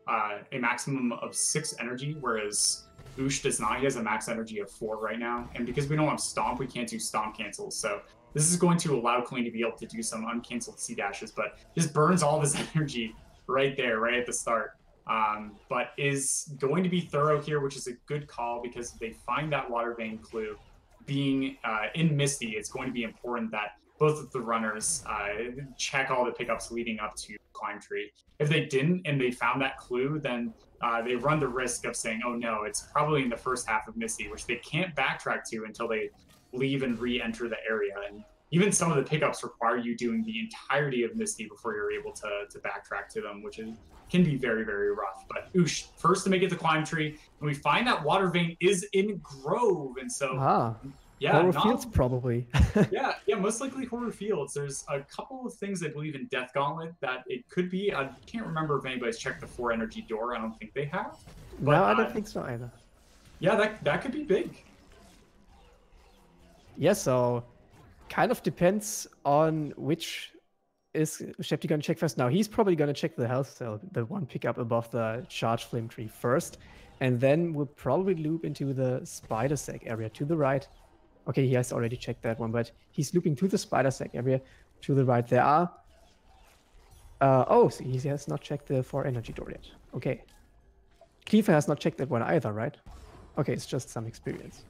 a maximum of 6 energy, whereas Ush does not. He has a max energy of 4 right now, and because we don't have Stomp, we can't do Stomp cancels. So this is going to allow Clean to be able to do some uncanceled C dashes, but just burns all of his energy right there, right at the start. But is going to be thorough here, which is a good call because if they find that Water Vein clue being in Misty, it's going to be important that both of the runners check all the pickups leading up to Climb Tree. If they didn't and they found that clue, then they run the risk of saying, oh no, it's probably in the first half of Misty, which they can't backtrack to until they leave and re-enter the area. And even some of the pickups require you doing the entirety of Misty before you're able to backtrack to them, which can be very, very rough. But Ush, first to make it to Climb Tree, and we find that Water Vein is in Grove, and so yeah, Horror Fields probably. yeah, most likely Horror Fields. There's a couple of things I believe in Death Gauntlet that it could be. I can't remember if anybody's checked the 4 energy door. I don't think they have. But, no, I don't think so either. Yeah, that could be big. Yeah, so kind of depends on which is Ushebti going to check first? Now, he's probably going to check the health cell, the one pickup above the charge flame tree first. And then we'll probably loop into the spider sack area to the right. Okay, he has already checked that one, but he's looping to the spider sack area to the right. There are... oh, so he has not checked the 4 energy door yet. Okay. Cleanfel has not checked that one either, right? Okay, it's just some experience.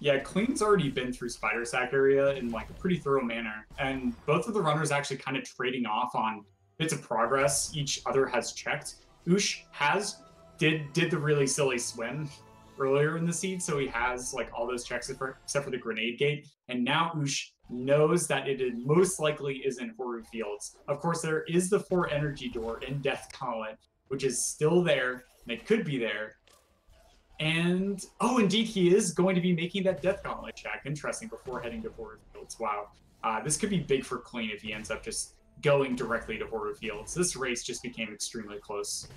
Yeah, Clean's already been through Spider Sack area in like a pretty thorough manner, and both of the runners actually kind of trading off on bits of progress each other has checked. Ush did the really silly swim earlier in the seed, so he has like all those checks except for the grenade gate, and now Ush knows that most likely is in Horu Fields. Of course, there is the 4 energy door in Death Gauntlet, which is still there, and it could be there. And, oh, indeed, he is going to be making that Death Gauntlet check. Interesting, before heading to Horu Fields. Wow. This could be big for Clean if he ends up just going directly to Horu Fields. This race just became extremely close.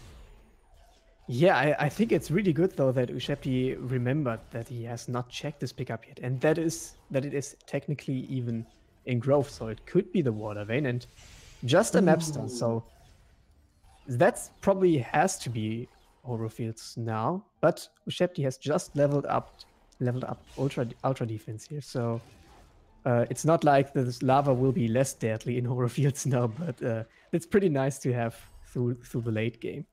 Yeah, I think it's really good, though, that Ushebti remembered that he has not checked this pickup yet. And that it is technically even in growth, so it could be the water vein. And just a mapstone, so that's probably has to be Horu Fields now, but Ushebti has just leveled up ultra defense here, so it's not like this lava will be less deadly in Horu Fields now, but it's pretty nice to have through the late game.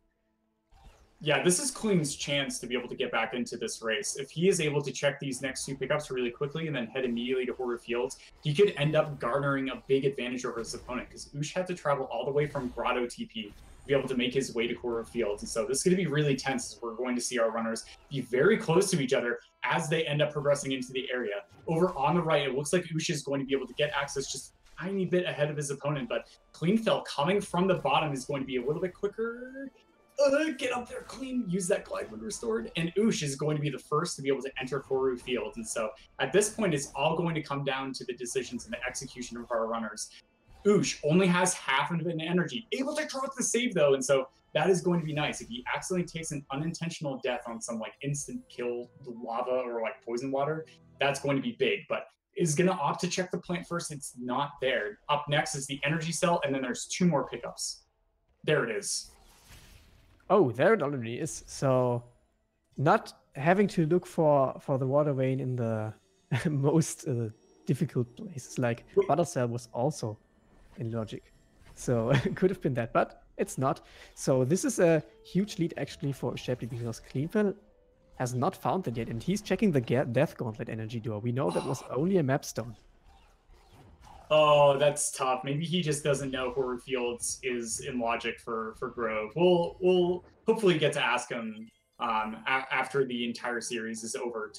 Yeah, this is Clean's chance to be able to get back into this race. If he is able to check these next 2 pickups really quickly and then head immediately to Horu Fields, he could end up garnering a big advantage over his opponent, because Ush had to travel all the way from Grotto TP be able to make his way to Horu Fields. And so this is going to be really tense, as we're going to see our runners be very close to each other as they end up progressing into the area. Over on the right, it looks like Ush is going to be able to get access just a tiny bit ahead of his opponent, but Cleanfel coming from the bottom is going to be a little bit quicker. Get up there, Clean, use that glide when restored. And Ush is going to be the first to be able to enter Horu Fields. And so at this point, it's all going to come down to the decisions and the execution of our runners. Ush only has half of an energy, able to draw the save though, and so that is going to be nice. If he accidentally takes an unintentional death on some like instant kill lava or like poison water, that's going to be big, but is going to opt to check the plant first. It's not there. Up next is the energy cell, and then there's 2 more pickups. There it is. Oh, there it already is. So not having to look for the water vein in the most difficult places, like Butter Cell was also in logic. So it could have been that, but it's not. So this is a huge lead actually for Ushebti, because Cleanfel has not found it yet, and he's checking the Death Gauntlet energy door. We know that was only a mapstone. Oh, that's tough. Maybe he just doesn't know Horu Fields is in logic for Grove. We'll hopefully get to ask him after the entire series is over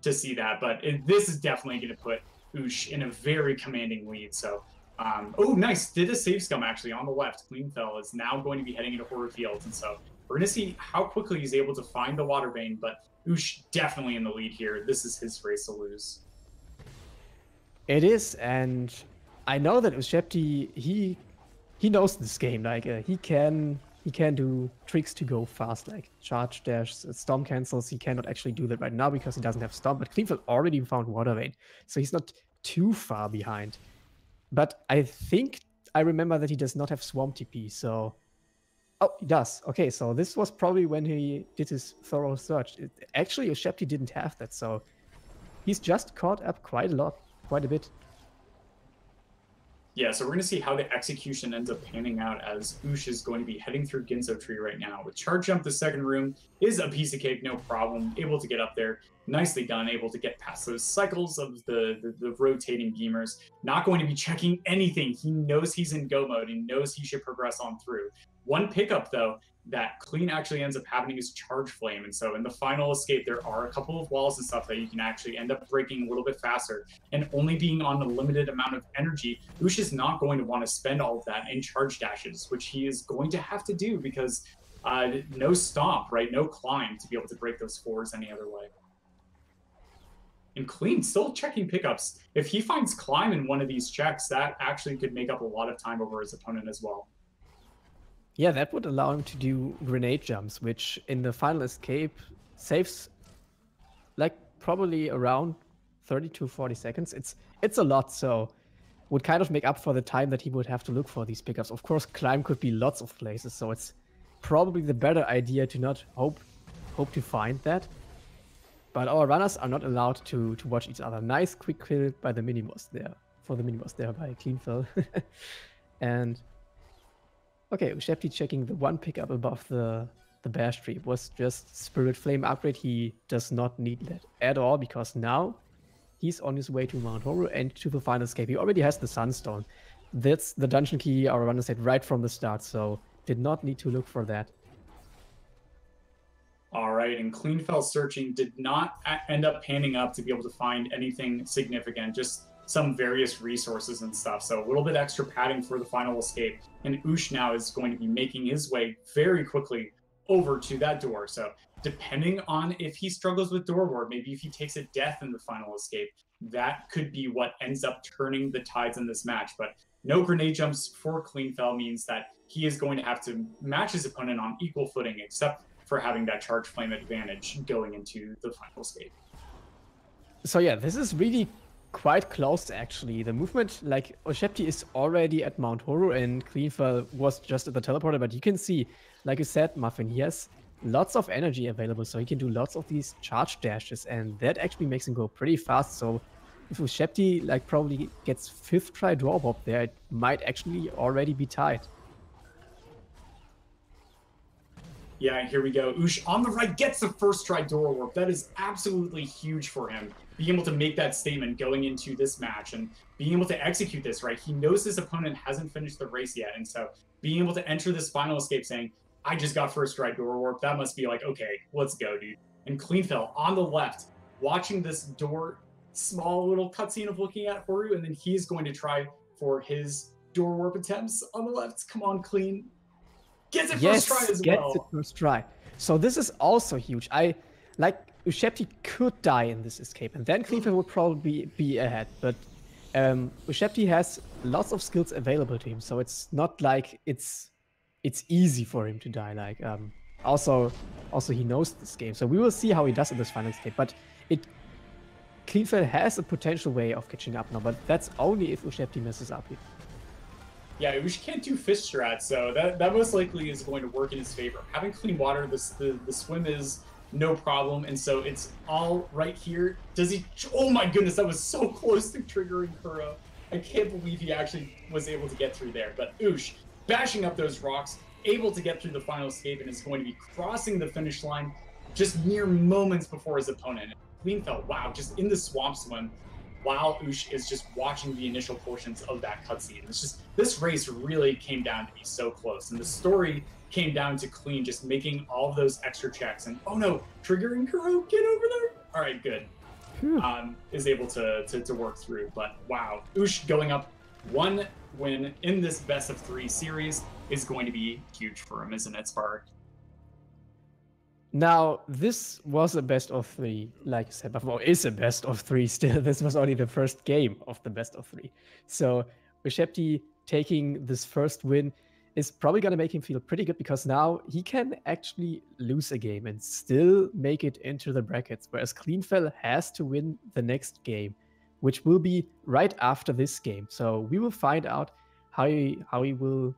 to see that. But this is definitely going to put Ush in a very commanding lead. So, oh, nice. Did a save scum actually on the left. Cleanfel is now going to be heading into Horu Fields. And so we're going to see how quickly he's able to find the water vein. But Ush definitely in the lead here. This is his race to lose. It is, and I know that Ushebti, he knows this game. Like he can do tricks to go fast, like charge dash, storm cancels. He cannot actually do that right now because he doesn't have storm. But Cleanfel already found water vein, so he's not too far behind. But I think I remember that he does not have swamp TP. So, oh, he does. Okay, so this was probably when he did his thorough search. Actually, Ushebti didn't have that, so he's just caught up quite a bit. Yeah, so we're going to see how the execution ends up panning out, as Ush is going to be heading through Ginso Tree right now. With Charge Jump, the second room is a piece of cake, no problem. Able to get up there. Nicely done. Able to get past those cycles of the rotating beamers. Not going to be checking anything. He knows he's in go mode. He knows he should progress on through. One pickup, though, that Clean actually ends up having is Charge Flame. And so in the final escape, there are a couple of walls and stuff that you can actually end up breaking a little bit faster. And only being on a limited amount of energy, Ush is not going to want to spend all of that in charge dashes, which he is going to have to do because no stomp, right? No climb to be able to break those 4s any other way. And Clean still checking pickups. If he finds climb in one of these checks, that actually could make up a lot of time over his opponent as well. Yeah, that would allow him to do grenade jumps, which in the final escape saves like probably around 30 to 40 seconds. It's a lot, so would kind of make up for the time that he would have to look for these pickups. Of course, climb could be lots of places, so it's probably the better idea to not hope to find that. But our runners are not allowed to watch each other. Nice quick kill by the Minimoss there. For the Minimoss there by Cleanfel. And okay, Ushebti checking the one pickup above the Bash Tree. It was just Spirit Flame upgrade. He does not need that at all, because now he's on his way to Mount Horu and to the final escape. He already has the Sunstone. That's the dungeon key our runner said right from the start, so did not need to look for that. All right, and Cleanfel searching did not end up panning up to be able to find anything significant, just some various resources and stuff. So a little bit extra padding for the final escape. And Ush now is going to be making his way very quickly over to that door. So depending on if he struggles with door ward, maybe if he takes a death in the final escape, that could be what ends up turning the tides in this match. But no grenade jumps for Cleanfel means that he is going to have to match his opponent on equal footing, except for having that charge flame advantage going into the final escape. So yeah, this is really quite close actually. The movement, like Ushebti is already at Mount Horu and Cleanfel was just at the teleporter, but you can see, like you said, Muffin, he has lots of energy available, so he can do lots of these charge dashes, and that actually makes him go pretty fast. So if Ushebti like probably gets 5th try draw bob there, it might actually already be tied. Yeah, here we go. Ush on the right gets the first try door warp. That is absolutely huge for him. Being able to make that statement going into this match and being able to execute this, right? He knows his opponent hasn't finished the race yet. And so being able to enter this final escape saying, I just got first try door warp, that must be like, okay, let's go, dude. And Cleanfel on the left, watching this door, small little cutscene of looking at Horu, and then he's going to try for his door warp attempts on the left. Come on, Clean. Gets it first try as well. Gets it first try. So this is also huge. Ushebti could die in this escape, and then Cleanfel would probably be ahead. But Ushebti has lots of skills available to him, so it's not like it's easy for him to die. Like also he knows this game, so we will see how he does in this final escape. But Cleanfel has a potential way of catching up now, but that's only if Ushebti messes up here. Yeah, Ush can't do fish strat, so that most likely is going to work in his favor. Having clean water, the swim is no problem, and so it's all right here. Does he? Oh my goodness, that was so close to triggering Kuro. I can't believe he actually was able to get through there. But Ush, bashing up those rocks, able to get through the final escape, and is going to be crossing the finish line just mere moments before his opponent. Cleanfel, wow, just in the swamp swim, while Ush is just watching the initial portions of that cutscene. It's just, this race really came down to be so close, and the story came down to Clean just making all of those extra checks, and oh no, triggering Kuro, get over there! All right, good. Is able to work through, but wow, Ush going up 1 win in this best of 3 series is going to be huge for him, isn't it, Spark? Now, this was a best of 3, like I said before, is a best of 3 still. This was only the first game of the best of 3. So Ushebti taking this first win is probably going to make him feel pretty good, because now he can actually lose a game and still make it into the brackets, whereas Cleanfel has to win the next game, which will be right after this game. So we will find out how he will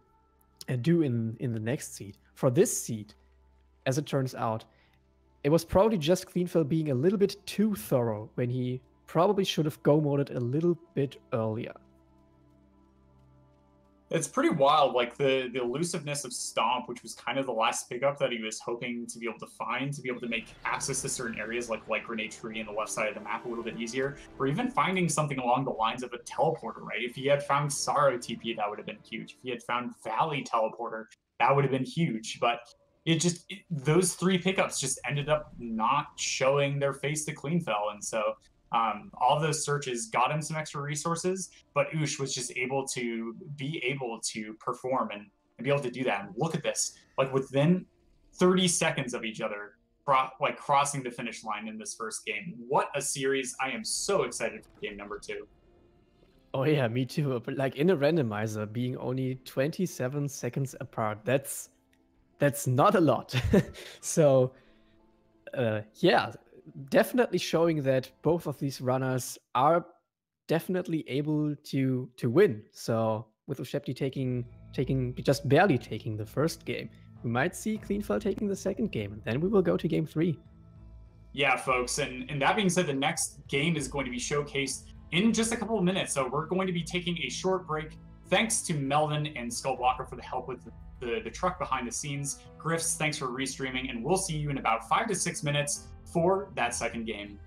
do in the next seed. For this seed, as it turns out, it was probably just Cleanfel being a little bit too thorough when he probably should have go-moded a little bit earlier. It's pretty wild, like the elusiveness of Stomp, which was kind of the last pickup that he was hoping to be able to find, to be able to make access to certain areas like Grenade Tree on the left side of the map a little bit easier, or even finding something along the lines of a teleporter, right? If he had found Sorrow TP, that would have been huge. If he had found Valley Teleporter, that would have been huge, but those 3 pickups just ended up not showing their face to Cleanfel, and so all of those searches got him some extra resources, but Ush was just able to perform and be able to do that. And look at this, like within 30 seconds of each other, like crossing the finish line in this first game. What a series. I am so excited for game number 2. Oh yeah, me too. But like in a randomizer, being only 27 seconds apart, that's not a lot. So yeah, definitely showing that both of these runners are definitely able to win. So with Ushebti taking just barely taking the first game, we might see Cleanfel taking the second game, and then we will go to game 3. Yeah, folks, and that being said, the next game is going to be showcased in just a couple of minutes. So we're going to be taking a short break. Thanks to Melvin and Skullwalker for the help with the truck behind the scenes. Griffs, thanks for restreaming, and we'll see you in about 5 to 6 minutes for that second game.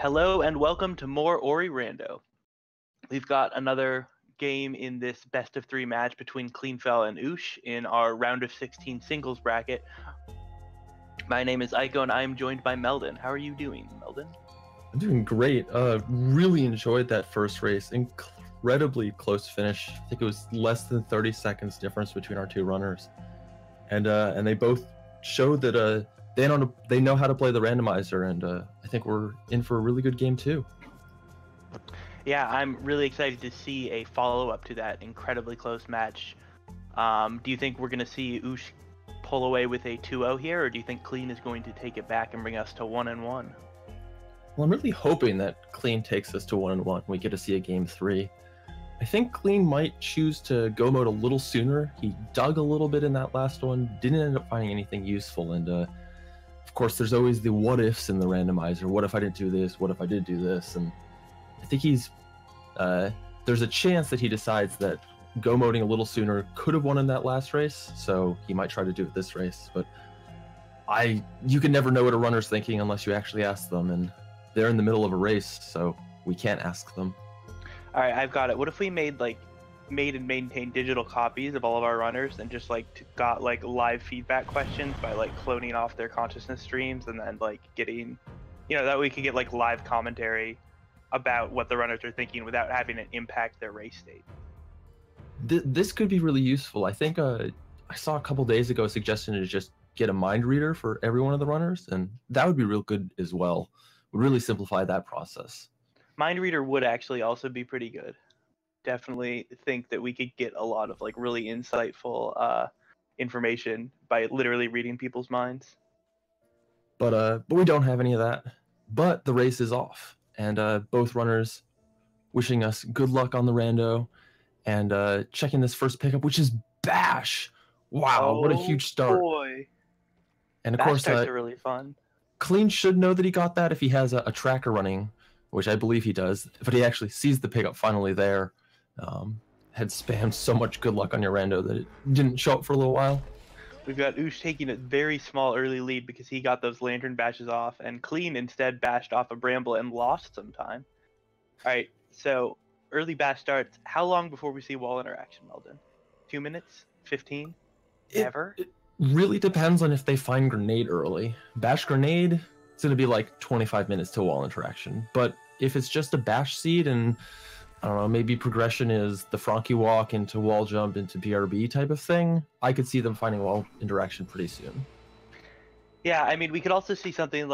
Hello and welcome to more Ori Rando. We've got another game in this best of 3 match between Cleanfel and Ush in our round of 16 singles bracket. My name is Aiko and I am joined by Meldon. How are you doing, Meldon? I'm doing great. Really enjoyed that first race. Incredibly close finish. I think it was less than 30 seconds difference between our two runners, and they both showed that they know how to play the randomizer, and I think we're in for a really good game too. Yeah, I'm really excited to see a follow-up to that incredibly close match. Do you think we're going to see Ush pull away with a 2-0 here, or do you think Clean is going to take it back and bring us to 1-1? Well, I'm really hoping that Clean takes us to 1-1. We get to see a game 3. I think Clean might choose to go mode a little sooner. He dug a little bit in that last one, didn't end up finding anything useful, and of course there's always the what ifs in the randomizer. What if I didn't do this? What if I did do this? And I think there's a chance that he decides that go moding a little sooner could have won in that last race, so he might try to do it this race. But you can never know what a runner's thinking unless you actually ask them, and they're in the middle of a race, so we can't ask them. All right, I've got it. What if we made and maintained digital copies of all of our runners and just got live feedback questions by cloning off their consciousness streams and then getting, that we could get live commentary about what the runners are thinking without having it impact their race state. This could be really useful. I think I saw a couple days ago a suggestion to just get a mind reader for every one of the runners, and that would be real good as well. Would really simplify that process. Mind reader would actually also be pretty good. Definitely think that we could get a lot of really insightful information by literally reading people's minds. But we don't have any of that. But the race is off, and both runners wishing us good luck on the rando, and checking this first pickup, which is Bash. Wow, what a huge start! Boy. And of Bash course, starts are really fun. Clean should know that he got that if he has a tracker running, which I believe he does. But he actually sees the pickup finally there. Had spammed so much good luck on your rando that it didn't show up for a little while. We've got Ush taking a very small early lead because he got those lantern bashes off, and Clean instead bashed off a bramble and lost some time. All right, so early bash starts. How long before we see wall interaction, Meldon? 2 minutes? 15? Ever? It really depends on if they find grenade early. Bash grenade, it's going to be 25 minutes to wall interaction. But if it's just a bash seed and, I don't know, maybe progression is the Frankie walk into wall jump into BRB type of thing, I could see them finding wall interaction pretty soon. Yeah, I mean, we could also see something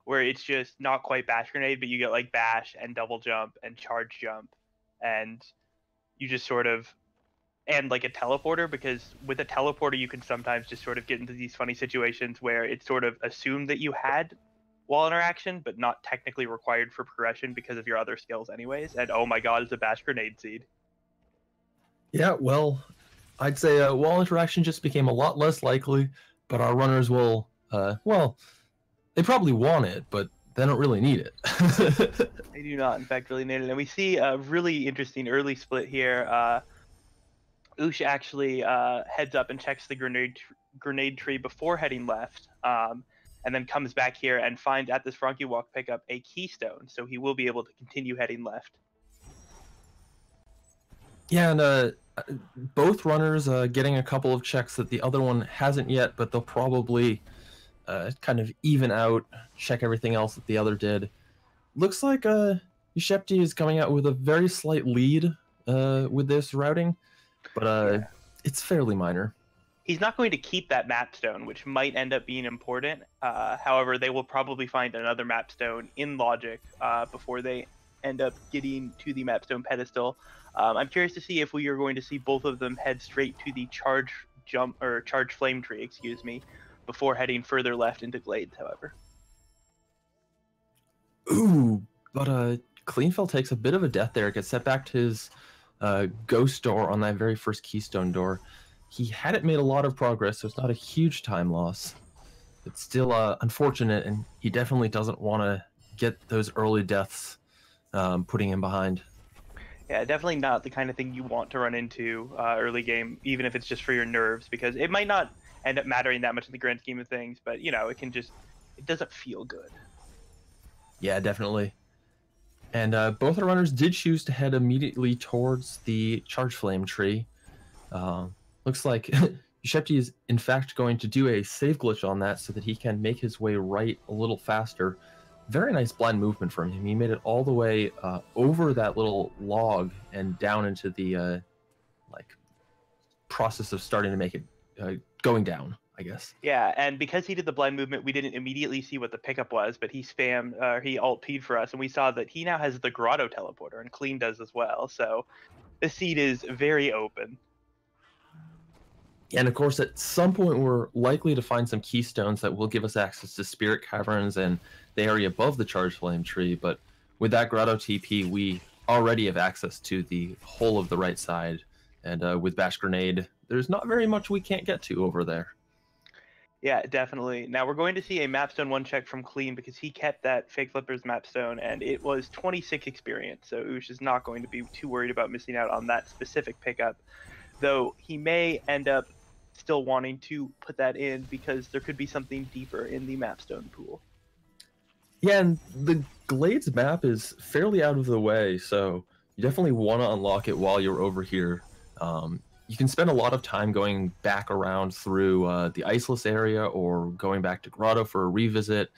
where it's just not quite bash grenade, but you get bash and double jump and charge jump, and you just sort of, and a teleporter, because with a teleporter you can sometimes just sort of get into these funny situations where it's sort of assumed that you had wall interaction, but not technically required for progression because of your other skills anyways, and oh my god, it's a bash grenade seed. Yeah, well, I'd say wall interaction just became a lot less likely, but our runners will, they probably want it, but they don't really need it. They do not, in fact, really need it. And we see a really interesting early split here. Ush actually heads up and checks the grenade tree before heading left, and then comes back here and finds at this Frankie walk pickup a keystone, so he will be able to continue heading left. Yeah, and both runners getting a couple of checks that the other one hasn't yet, but they'll probably kind of even out, check everything else that the other did. Looks like Ushebti is coming out with a very slight lead with this routing, but it's fairly minor. He's not going to keep that map stone, which might end up being important. However, they will probably find another map stone in logic before they end up getting to the map stone pedestal. I'm curious to see if we are going to see both of them head straight to the charge flame tree, excuse me, before heading further left into glades, however. Ooh, but Cleanfel takes a bit of a death there. Gets set back to his ghost door on that very first keystone door. He hadn't made a lot of progress, so it's not a huge time loss. It's still unfortunate, and he definitely doesn't want to get those early deaths putting him behind. Yeah, definitely not the kind of thing you want to run into early game, even if it's just for your nerves, because it might not end up mattering that much in the grand scheme of things, but, you know, it doesn't feel good. Yeah, definitely. And both our runners did choose to head immediately towards the charge flame tree. Looks like Ushebti is in fact going to do a save glitch on that so that he can make his way right a little faster. Very nice blind movement from him. He made it all the way over that little log and down into the like process of starting to make it going down, I guess. Yeah, and because he did the blind movement, we didn't immediately see what the pickup was, but he spammed, he alt-P'd for us, and we saw that he now has the Grotto teleporter, and Clean does as well. So the seed is very open. And of course, at some point, we're likely to find some keystones that will give us access to Spirit Caverns and the area above the Charge Flame tree. But with that Grotto TP, we already have access to the whole of the right side. And with Bash Grenade, there's not very much we can't get to over there. Yeah, definitely. Now we're going to see a Mapstone 1 check from Clean because he kept that Fake Flippers Mapstone, and it was 26 experience. So Ush is not going to be too worried about missing out on that specific pickup, though he may end up still wanting to put that in because there could be something deeper in the Mapstone pool. Yeah, and the Glades map is fairly out of the way, so you definitely want to unlock it while you're over here. You can spend a lot of time going back around through the Iceless area or going back to Grotto for a revisit,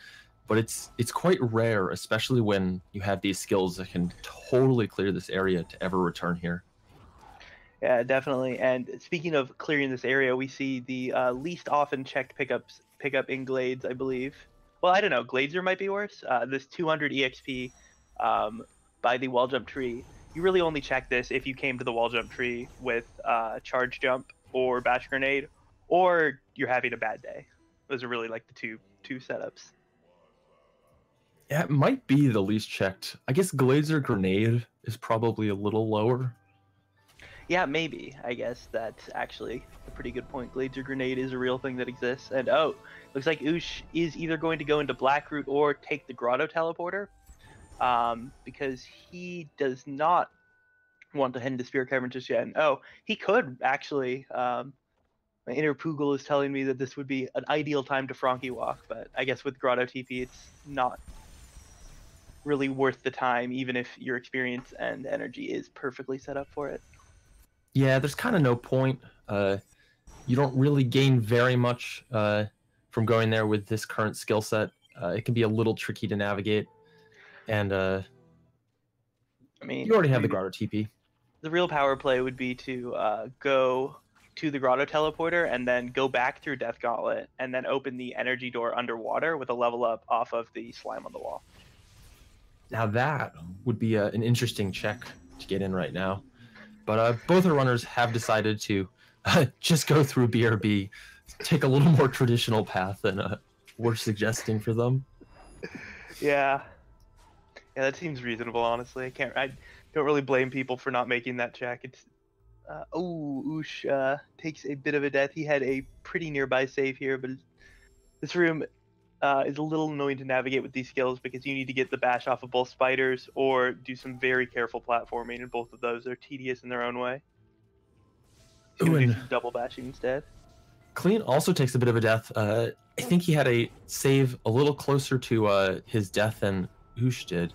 but it's quite rare, especially when you have these skills that can totally clear this area to ever return here. Yeah, definitely. And speaking of clearing this area, we see the least often checked pickup in Glades, I believe. Well, I don't know. Gladeser might be worse. This 200 EXP by the wall jump tree. You really only check this if you came to the wall jump tree with charge jump or bash grenade, or you're having a bad day. Those are really like the two setups. Yeah, it might be the least checked. I guess Glazer Grenade is probably a little lower. Yeah, maybe. I guess that's actually a pretty good point. Glazer Grenade is a real thing that exists. And oh, looks like Ush is either going to go into Blackroot or take the Grotto teleporter. Because he does not want to head into Spirit Cavern just yet. And oh, he could actually. My inner Poogle is telling me that this would be an ideal time to Frankie walk, but I guess with Grotto TP, it's not really worth the time, even if your experience and energy is perfectly set up for it. Yeah, there's kind of no point. You don't really gain very much from going there with this current skill set. It can be a little tricky to navigate. And I mean, you already have the Grotto TP. The real power play would be to go to the Grotto teleporter and then go back through Death Gauntlet and then open the energy door underwater with a level up off of the slime on the wall. Now that would be an interesting check to get in right now. But both our runners have decided to just go through BRB, take a little more traditional path than we're suggesting for them. Yeah, that seems reasonable. Honestly, I don't really blame people for not making that check. It's Ush takes a bit of a death. He had a pretty nearby save here, but this room is a little annoying to navigate with these skills because you need to get the bash off of both spiders or do some very careful platforming, and both of those are tedious in their own way. So you do some double bashing instead. Clean also takes a bit of a death. I think he had a save a little closer to his death than Ush did,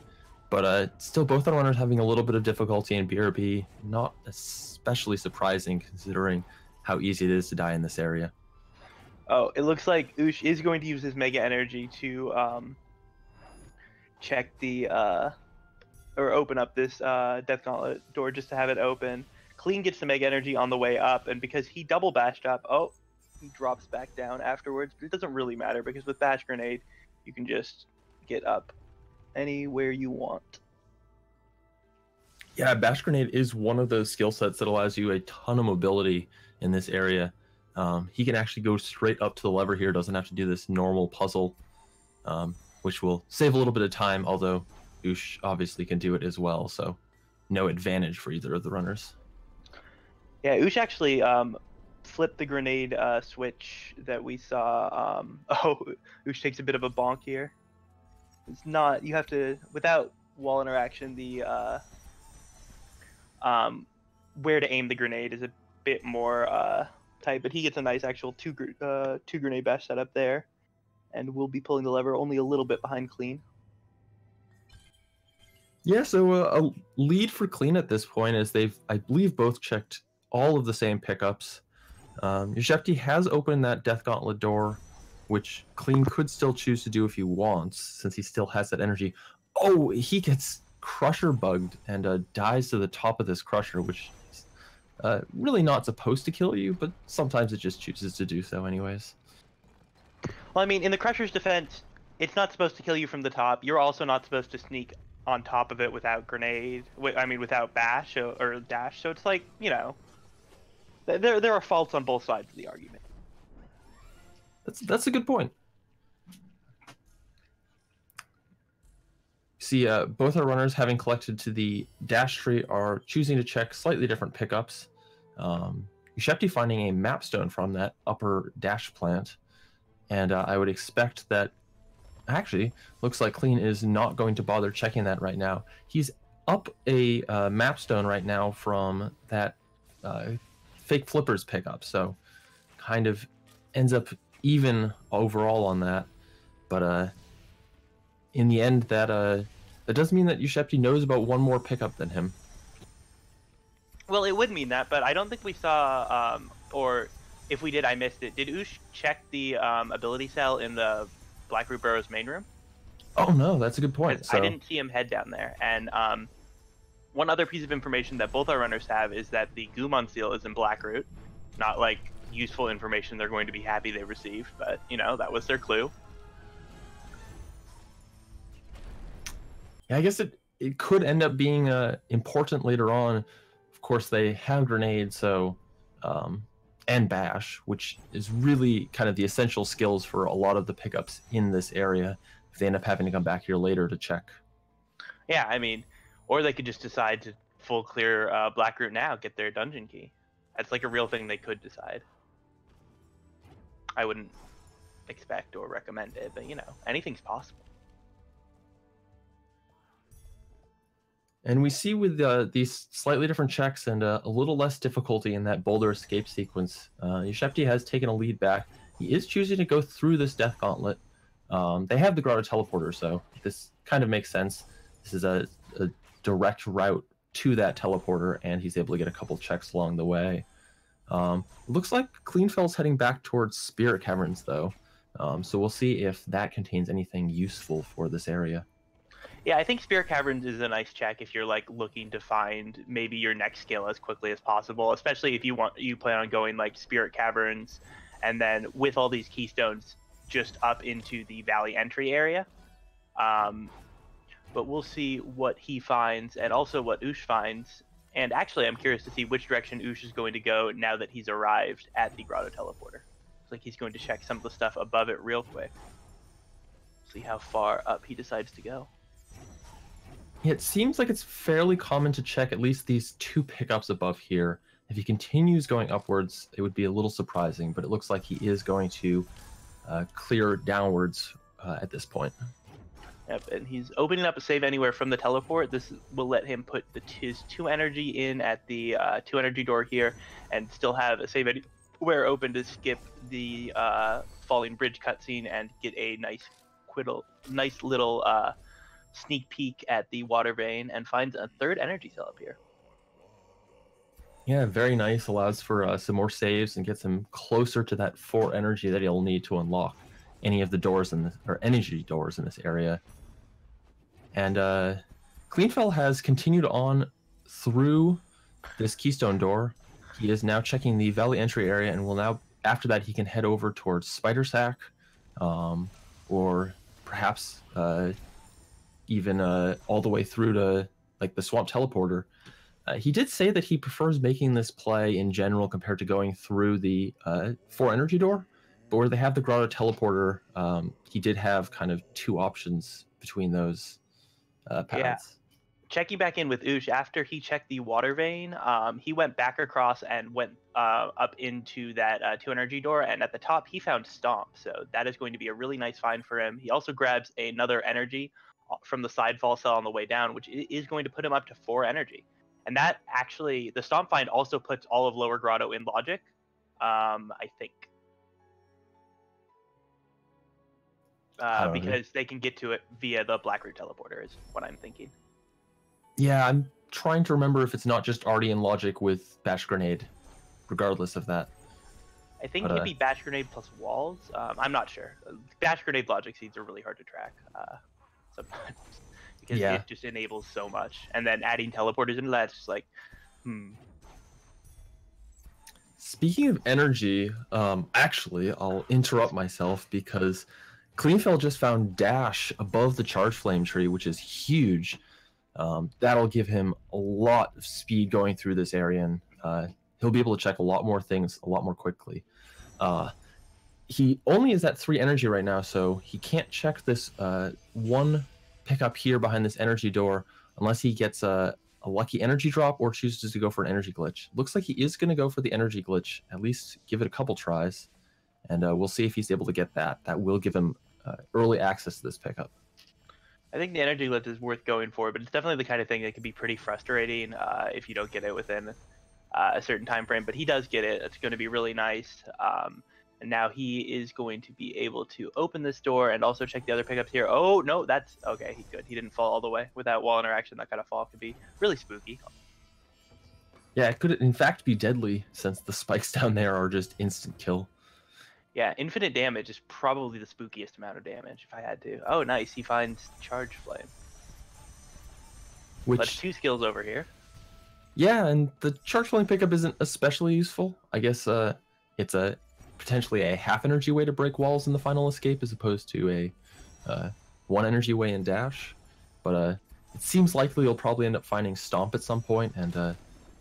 but still both our runners having a little bit of difficulty in BRB. Not especially surprising considering how easy it is to die in this area. Oh, it looks like Ush is going to use his Mega Energy to check the or open up this Death Gauntlet door just to have it open. Clean gets the Mega Energy on the way up, and because he double bashed up, he drops back down afterwards. But it doesn't really matter because with Bash Grenade, you can just get up anywhere you want. Yeah, Bash Grenade is one of those skill sets that allows you a ton of mobility in this area. He can actually go straight up to the lever here, doesn't have to do this normal puzzle, which will save a little bit of time, although Ush obviously can do it as well, so no advantage for either of the runners. Yeah, Ush actually flipped the grenade switch that we saw. Ush takes a bit of a bonk here. It's not, you have to, without wall interaction, the where to aim the grenade is a bit more tight, but he gets a nice actual two grenade bash setup there, and we'll be pulling the lever only a little bit behind Clean. Yeah, so a lead for Clean at this point is they've, I believe, both checked all of the same pickups. Ushebti has opened that Death Gauntlet door, which Clean could still choose to do if he wants, since he still has that energy. Oh, he gets Crusher bugged and dies to the top of this Crusher, which is really not supposed to kill you, but sometimes it just chooses to do so anyways. Well, I mean, in the Crusher's defense, it's not supposed to kill you from the top. You're also not supposed to sneak on top of it without grenade. I mean, without bash or dash. So it's like, you know, there are faults on both sides of the argument. That's a good point. See, both our runners, having collected to the dash tree, are choosing to check slightly different pickups. Ushebti finding a mapstone from that upper dash plant, and I would expect that. Actually, looks like Clean is not going to bother checking that right now. He's up a mapstone right now from that fake flippers pickup, so kind of ends up even overall on that. But in the end, that does mean that Ushebti knows about one more pickup than him. Well, it would mean that, but I don't think we saw, or if we did, I missed it. Did Ush check the ability cell in the Blackroot Burrow's main room? Oh no, that's a good point. So... I didn't see him head down there. And one other piece of information that both our runners have is that the Gumon seal is in Blackroot. Not like useful information they're going to be happy they received, but you know, that was their clue. Yeah, I guess it could end up being important later on. Of course, they have grenade, so and bash, which is really kind of the essential skills for a lot of the pickups in this area. If they end up having to come back here later to check. Yeah, I mean, or they could just decide to full clear Blackroot now, get their dungeon key. That's like a real thing they could decide. I wouldn't expect or recommend it, but you know, anything's possible. And we see with these slightly different checks and a little less difficulty in that boulder escape sequence, Ushebti has taken a lead back. He is choosing to go through this Death Gauntlet. They have the Grotto Teleporter, so this kind of makes sense. This is a direct route to that teleporter, and he's able to get a couple checks along the way. Looks like Cleanfel's heading back towards Spirit Caverns, though. So we'll see if that contains anything useful for this area. Yeah, I think Spirit Caverns is a nice check if you're like looking to find maybe your next skill as quickly as possible, especially if you plan on going like Spirit Caverns and then with all these keystones just up into the valley entry area. But we'll see what he finds and also what Ush finds. And actually, I'm curious to see which direction Ush is going to go now that he's arrived at the Grotto Teleporter. Looks like he's going to check some of the stuff above it real quick. See how far up he decides to go. It seems like it's fairly common to check at least these two pickups above here. If he continues going upwards, it would be a little surprising, but it looks like he is going to clear downwards at this point. Yep, and he's opening up a save anywhere from the teleport. This will let him put his 2 energy in at the 2 energy door here and still have a save anywhere open to skip the falling bridge cutscene and get a nice little sneak peek at the water vein and finds a 3rd energy cell up here. Yeah, very nice. Allows for some more saves and gets him closer to that 4 energy that he'll need to unlock any of the doors in this, or energy doors in this area. And Cleanfel has continued on through this keystone door. He is now checking the valley entry area and will now, after that, he can head over towards Spider Sack, or perhaps even all the way through to like the Swamp Teleporter. He did say that he prefers making this play in general compared to going through the 4 energy door, but where they have the Grotto Teleporter, he did have kind of 2 options between those paths. Yeah. Checking back in with Ush, after he checked the water vein, he went back across and went up into that 2 energy door, and at the top he found Stomp, so that is going to be a really nice find for him. He also grabs another energy from the side fall cell on the way down, which is going to put him up to 4 energy. And that actually, the Stomp find also puts all of Lower Grotto in logic, I think. Because they can get to it via the Blackroot Teleporter is what I'm thinking. Yeah, I'm trying to remember if it's not just already in logic with Bash Grenade, regardless of that. I think But, it'd be Bash Grenade plus walls. I'm not sure. Bash Grenade logic seeds are really hard to track sometimes because Yeah. it just enables so much. And then adding teleporters into that's just like, Speaking of energy, actually, I'll interrupt myself because Cleanfel just found Dash above the Charge Flame tree, which is huge. That'll give him a lot of speed going through this area, and he'll be able to check a lot more things a lot more quickly. He only is at 3 energy right now, so he can't check this one pickup here behind this energy door unless he gets a lucky energy drop or chooses to go for an energy glitch. Looks like he is going to go for the energy glitch, at least give it a couple tries, and we'll see if he's able to get that. That will give him early access to this pickup. I think the energy lift is worth going for, but it's definitely the kind of thing that can be pretty frustrating if you don't get it within a certain time frame. But he does get it. It's going to be really nice. And now he is going to be able to open this door and also check the other pickups here. Oh, no, that's okay. He's good. He didn't fall all the way. With that wall interaction, that kind of fall could be really spooky. Yeah, it could in fact be deadly since the spikes down there are just instant kill. Yeah, infinite damage is probably the spookiest amount of damage if I had to. Oh, nice. He finds Charge Flame. Which, but 2 skills over here. Yeah, and the Charge Flame pickup isn't especially useful. I guess it's a potentially a half energy way to break walls in the final escape as opposed to a 1 energy way in dash. But it seems likely you'll probably end up finding Stomp at some point, and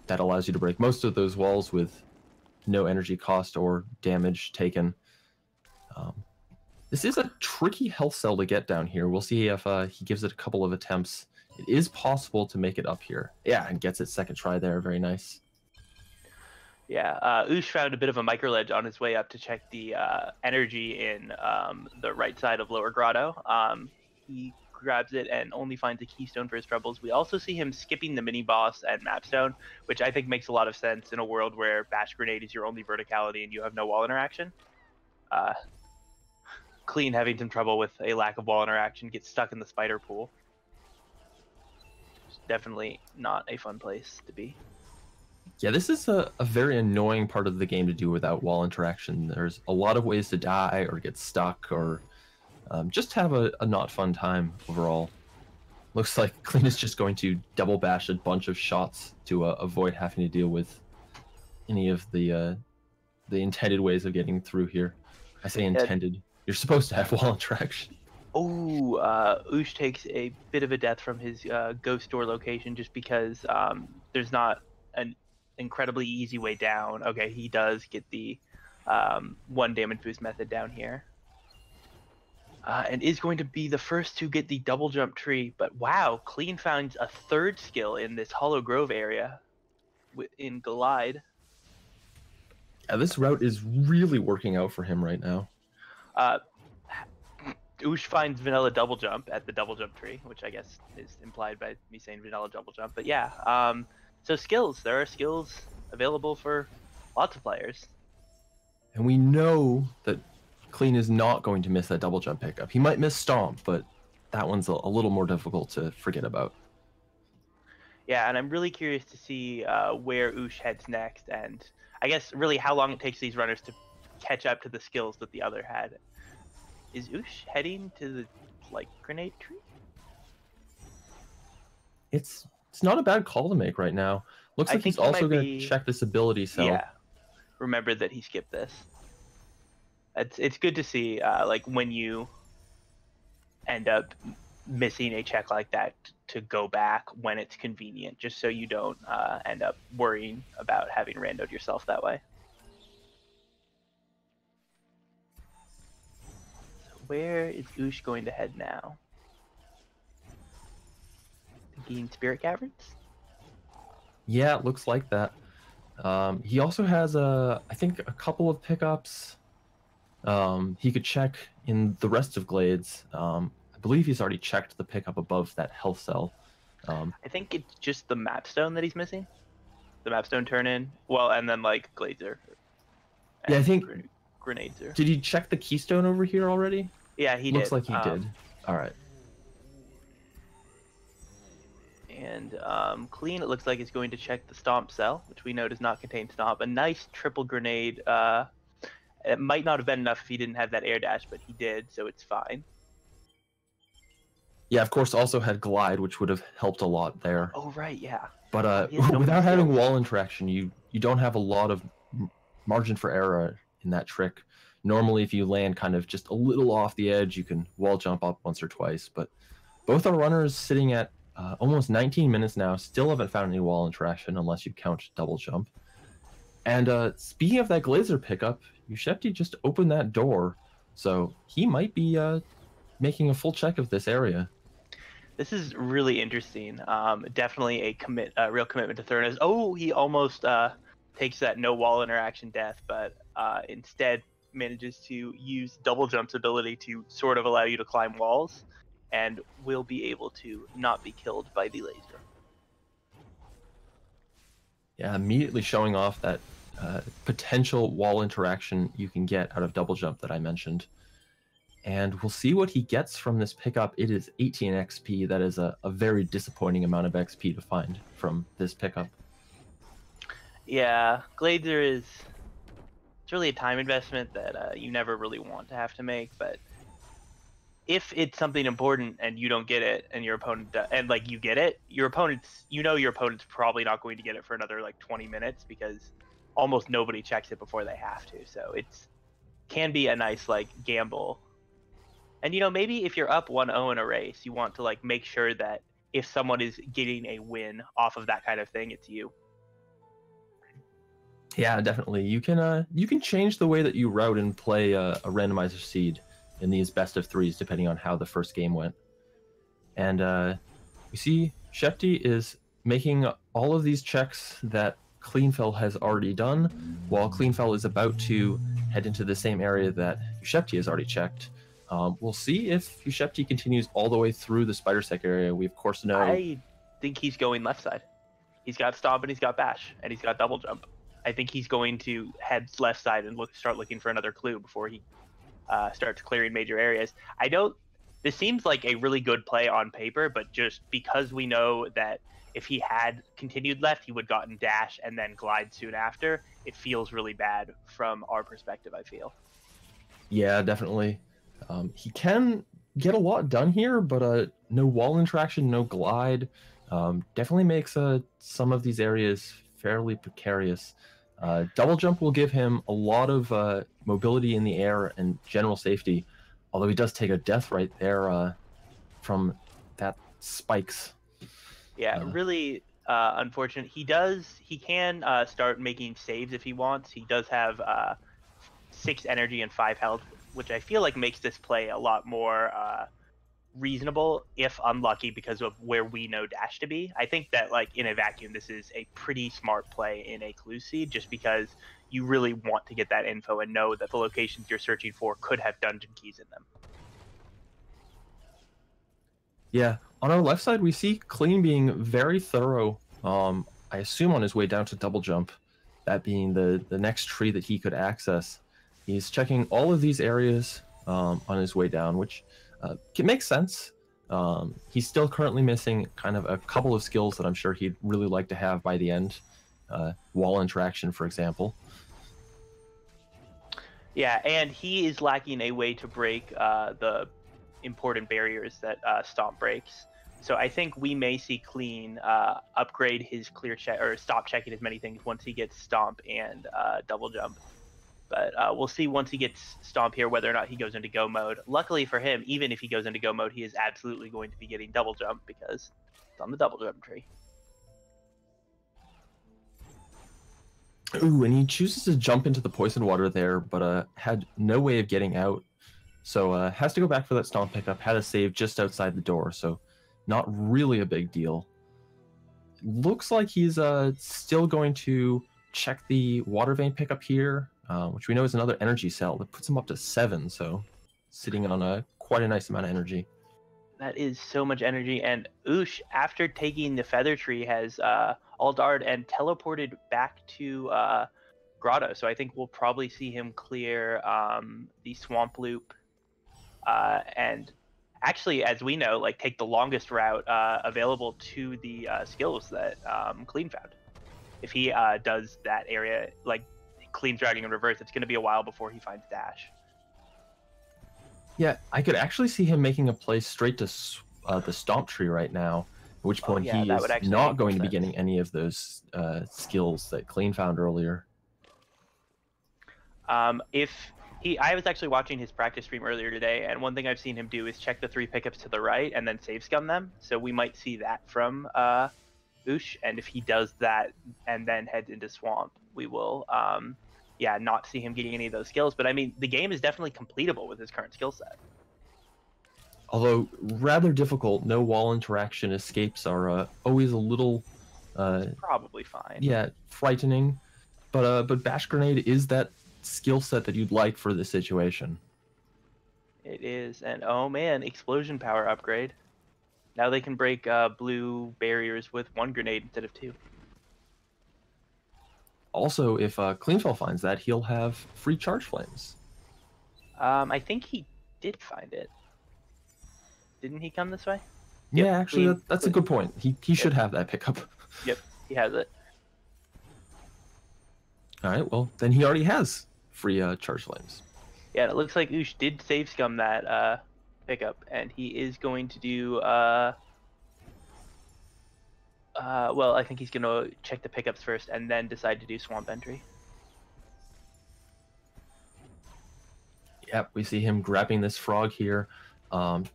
that allows you to break most of those walls with no energy cost or damage taken. This is a tricky health cell to get down here. We'll see if he gives it a couple of attempts. It is possible to make it up here. Yeah, and gets it second try there. Very nice. Yeah, Ush found a bit of a micro ledge on his way up to check the energy in the right side of Lower Grotto. He grabs it and only finds a keystone for his troubles. We also see him skipping the mini boss at Mapstone, which I think makes a lot of sense in a world where Bash Grenade is your only verticality and you have no wall interaction. Clean having some trouble with a lack of wall interaction, gets stuck in the spider pool. It's definitely not a fun place to be. Yeah, this is a very annoying part of the game to do without wall interaction. There's a lot of ways to die or get stuck or just have a not fun time overall. Looks like Clean is just going to double bash a bunch of shots to avoid having to deal with any of the intended ways of getting through here. I say intended. You're supposed to have wall interaction. Oh, Ush takes a bit of a death from his ghost door location just because there's not an incredibly easy way down. Okay, he does get the 1 damage boost method down here. And is going to be the first to get the double jump tree. But wow, Clean finds a 3rd skill in this Hollow Grove area in Glide. Yeah, this route is really working out for him right now. Ush finds vanilla double jump at the double jump tree, which I guess is implied by me saying vanilla double jump. But yeah, so skills. There are skills available for lots of players. And we know that Clean is not going to miss that double jump pickup. He might miss Stomp, but that one's a little more difficult to forget about. Yeah, and I'm really curious to see where Ush heads next, and I guess really how long it takes these runners to catch up to the skills that the other had. Is Ush heading to the grenade tree? It's not a bad call to make right now. Looks like he's also going to check this ability cell. Yeah, remember that he skipped this. It's good to see when you end up missing a check like that to go back when it's convenient, just so you don't end up worrying about having randoed yourself that way. So where is Ush going to head now? Thinking Spirit Caverns? Yeah, it looks like that. He also has I think a couple of pickups. He could check in the rest of Glades. I believe he's already checked the pickup above that health cell. I think it's just the Mapstone that he's missing. The Mapstone turn-in. Well, and then Glazer. Yeah, I think Grenadeser. Did he check the keystone over here already? Yeah, he Looks did. like he did. All right. And Clean, it looks like, is going to check the Stomp cell, which we know does not contain Stomp. A nice triple grenade. It might not have been enough if he didn't have that air dash, but he did, so it's fine. Yeah, of course, also had Glide, which would have helped a lot there. Oh, right, yeah. But He has so many without having skills. wall interaction, you don't have a lot of margin for error in that trick. Normally, if you land kind of just a little off the edge, you can wall jump up once or twice. But both our runners sitting at almost 19 minutes now still haven't found any wall interaction unless you count double jump. And speaking of that Glazer pickup, Ushebti just opened that door, so he might be making a full check of this area. This is really interesting. Definitely a real commitment to thoroughness. Oh, he almost takes that no wall interaction death, but instead manages to use double jump's ability to sort of allow you to climb walls, and will be able to not be killed by the laser. Yeah, immediately showing off that potential wall interaction you can get out of double jump that I mentioned. And we'll see what he gets from this pickup. It is 18 XP. That is a very disappointing amount of XP to find from this pickup. Yeah, Glazer is... It's really a time investment that you never really want to have to make, but if it's something important and you don't get it, and your opponent and like you get it, your opponent's probably not going to get it for another like 20 minutes because almost nobody checks it before they have to. So it's can be a nice like gamble. And maybe if you're up 1-0 in a race, you want to like make sure that if someone is getting a win off of that kind of thing, it's you. Yeah, definitely. You can change the way that you route and play a randomizer seed in these best of threes, depending on how the first game went. And we see Ushebti is making all of these checks that Cleanfel has already done, while Cleanfel is about to head into the same area that Ushebti has already checked. We'll see if Ushebti continues all the way through the Spider Sec area. We, of course, know... I think he's going left side. He's got Stomp and he's got Bash, and he's got Double Jump. I think he's going to head left side and start looking for another clue before he starts clearing major areas. This seems like a really good play on paper, but just because we know that if he had continued left, he would have gotten Dash and then Glide soon after, it feels really bad from our perspective, I feel. Yeah, definitely. He can get a lot done here, but no wall interaction, no Glide. Definitely makes some of these areas fairly precarious. Double jump will give him a lot of mobility in the air and general safety, although he does take a death right there from that spikes. Yeah, really unfortunate. He can start making saves if he wants. He does have 6 energy and 5 health, which I feel like makes this play a lot more reasonable, if unlucky, because of where we know Dash to be. I think that like in a vacuum, this is a pretty smart play in a clue seed, just because you really want to get that info and know that the locations you're searching for could have dungeon keys in them. Yeah, on our left side, we see Clean being very thorough. I assume on his way down to double jump, that being the next tree that he could access. He's checking all of these areas on his way down, which can make sense. He's still currently missing kind of a couple of skills that I'm sure he'd really like to have by the end. Wall interaction, for example. Yeah, and he is lacking a way to break the important barriers that Stomp breaks. So I think we may see Clean upgrade his clear check or stop checking as many things once he gets Stomp and double jump. But we'll see once he gets Stomp here whether or not he goes into go mode. Luckily for him, even if he goes into go mode, he is absolutely going to be getting double jump because it's on the double jump tree. Ooh, and he chooses to jump into the poison water there, but had no way of getting out. So has to go back for that Stomp pickup, had a save just outside the door, so not really a big deal. Looks like he's still going to check the water vein pickup here, which we know is another energy cell that puts him up to 7, so sitting on quite a nice amount of energy. That is so much energy, and Ush, after taking the feather tree, has Aldard and teleported back to Grotto, so I think we'll probably see him clear the swamp loop, and actually, as we know, like take the longest route available to the skills that Clean found. If he does that area, like Clean Dragging in reverse, it's going to be a while before he finds dash. Yeah, I could actually see him making a play straight to the Stomp Tree right now, at which point yeah, he that is would actually not make going to more be sense. getting any of those skills that Clean found earlier. I was actually watching his practice stream earlier today, and one thing I've seen him do is check the 3 pickups to the right and then save scum them. So we might see that from Ush, and if he does that and then heads into Swamp, we will, not see him getting any of those skills. But I mean, the game is definitely completable with his current skill set. Although rather difficult, no wall interaction escapes are always a little, Probably fine. yeah, frightening. But Bash Grenade is that skill set that you'd like for this situation. It is, and oh man, explosion power upgrade. Now they can break blue barriers with 1 grenade instead of 2. Also, if Cleanfel finds that, he'll have free charge flames. I think he did find it. Didn't he come this way? Yeah, Yep, actually, that's a good point. He should have that pickup. Yep, he has it. All right, well, then he already has free charge flames. Yeah, it looks like Ush did save scum that pickup, and he is going to do. Well, I think he's going to check the pickups first and then decide to do swamp entry. Yep, we see him grabbing this frog here.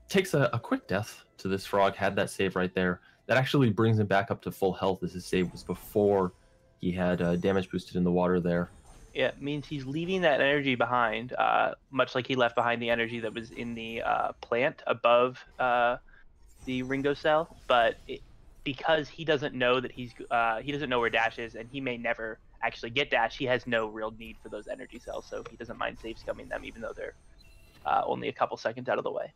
Takes a quick death to this frog, had that save right there. That actually brings him back up to full health, as his save was before he had damage boosted in the water there. Yeah, it means he's leaving that energy behind, much like he left behind the energy that was in the plant above the Ringo cell. But because he doesn't know that he doesn't know where Dash is, and he may never actually get Dash, he has no real need for those energy cells, so he doesn't mind save scumming them, even though they're only a couple seconds out of the way.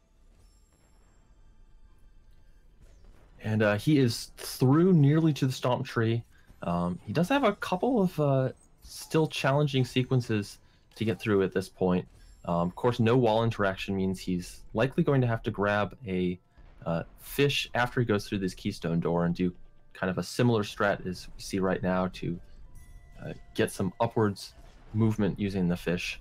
And he is through nearly to the Stomp Tree. He does have a couple of still challenging sequences to get through at this point. Of course, no wall interaction means he's likely going to have to grab a fish after he goes through this keystone door and do kind of a similar strat as we see right now to get some upwards movement using the fish.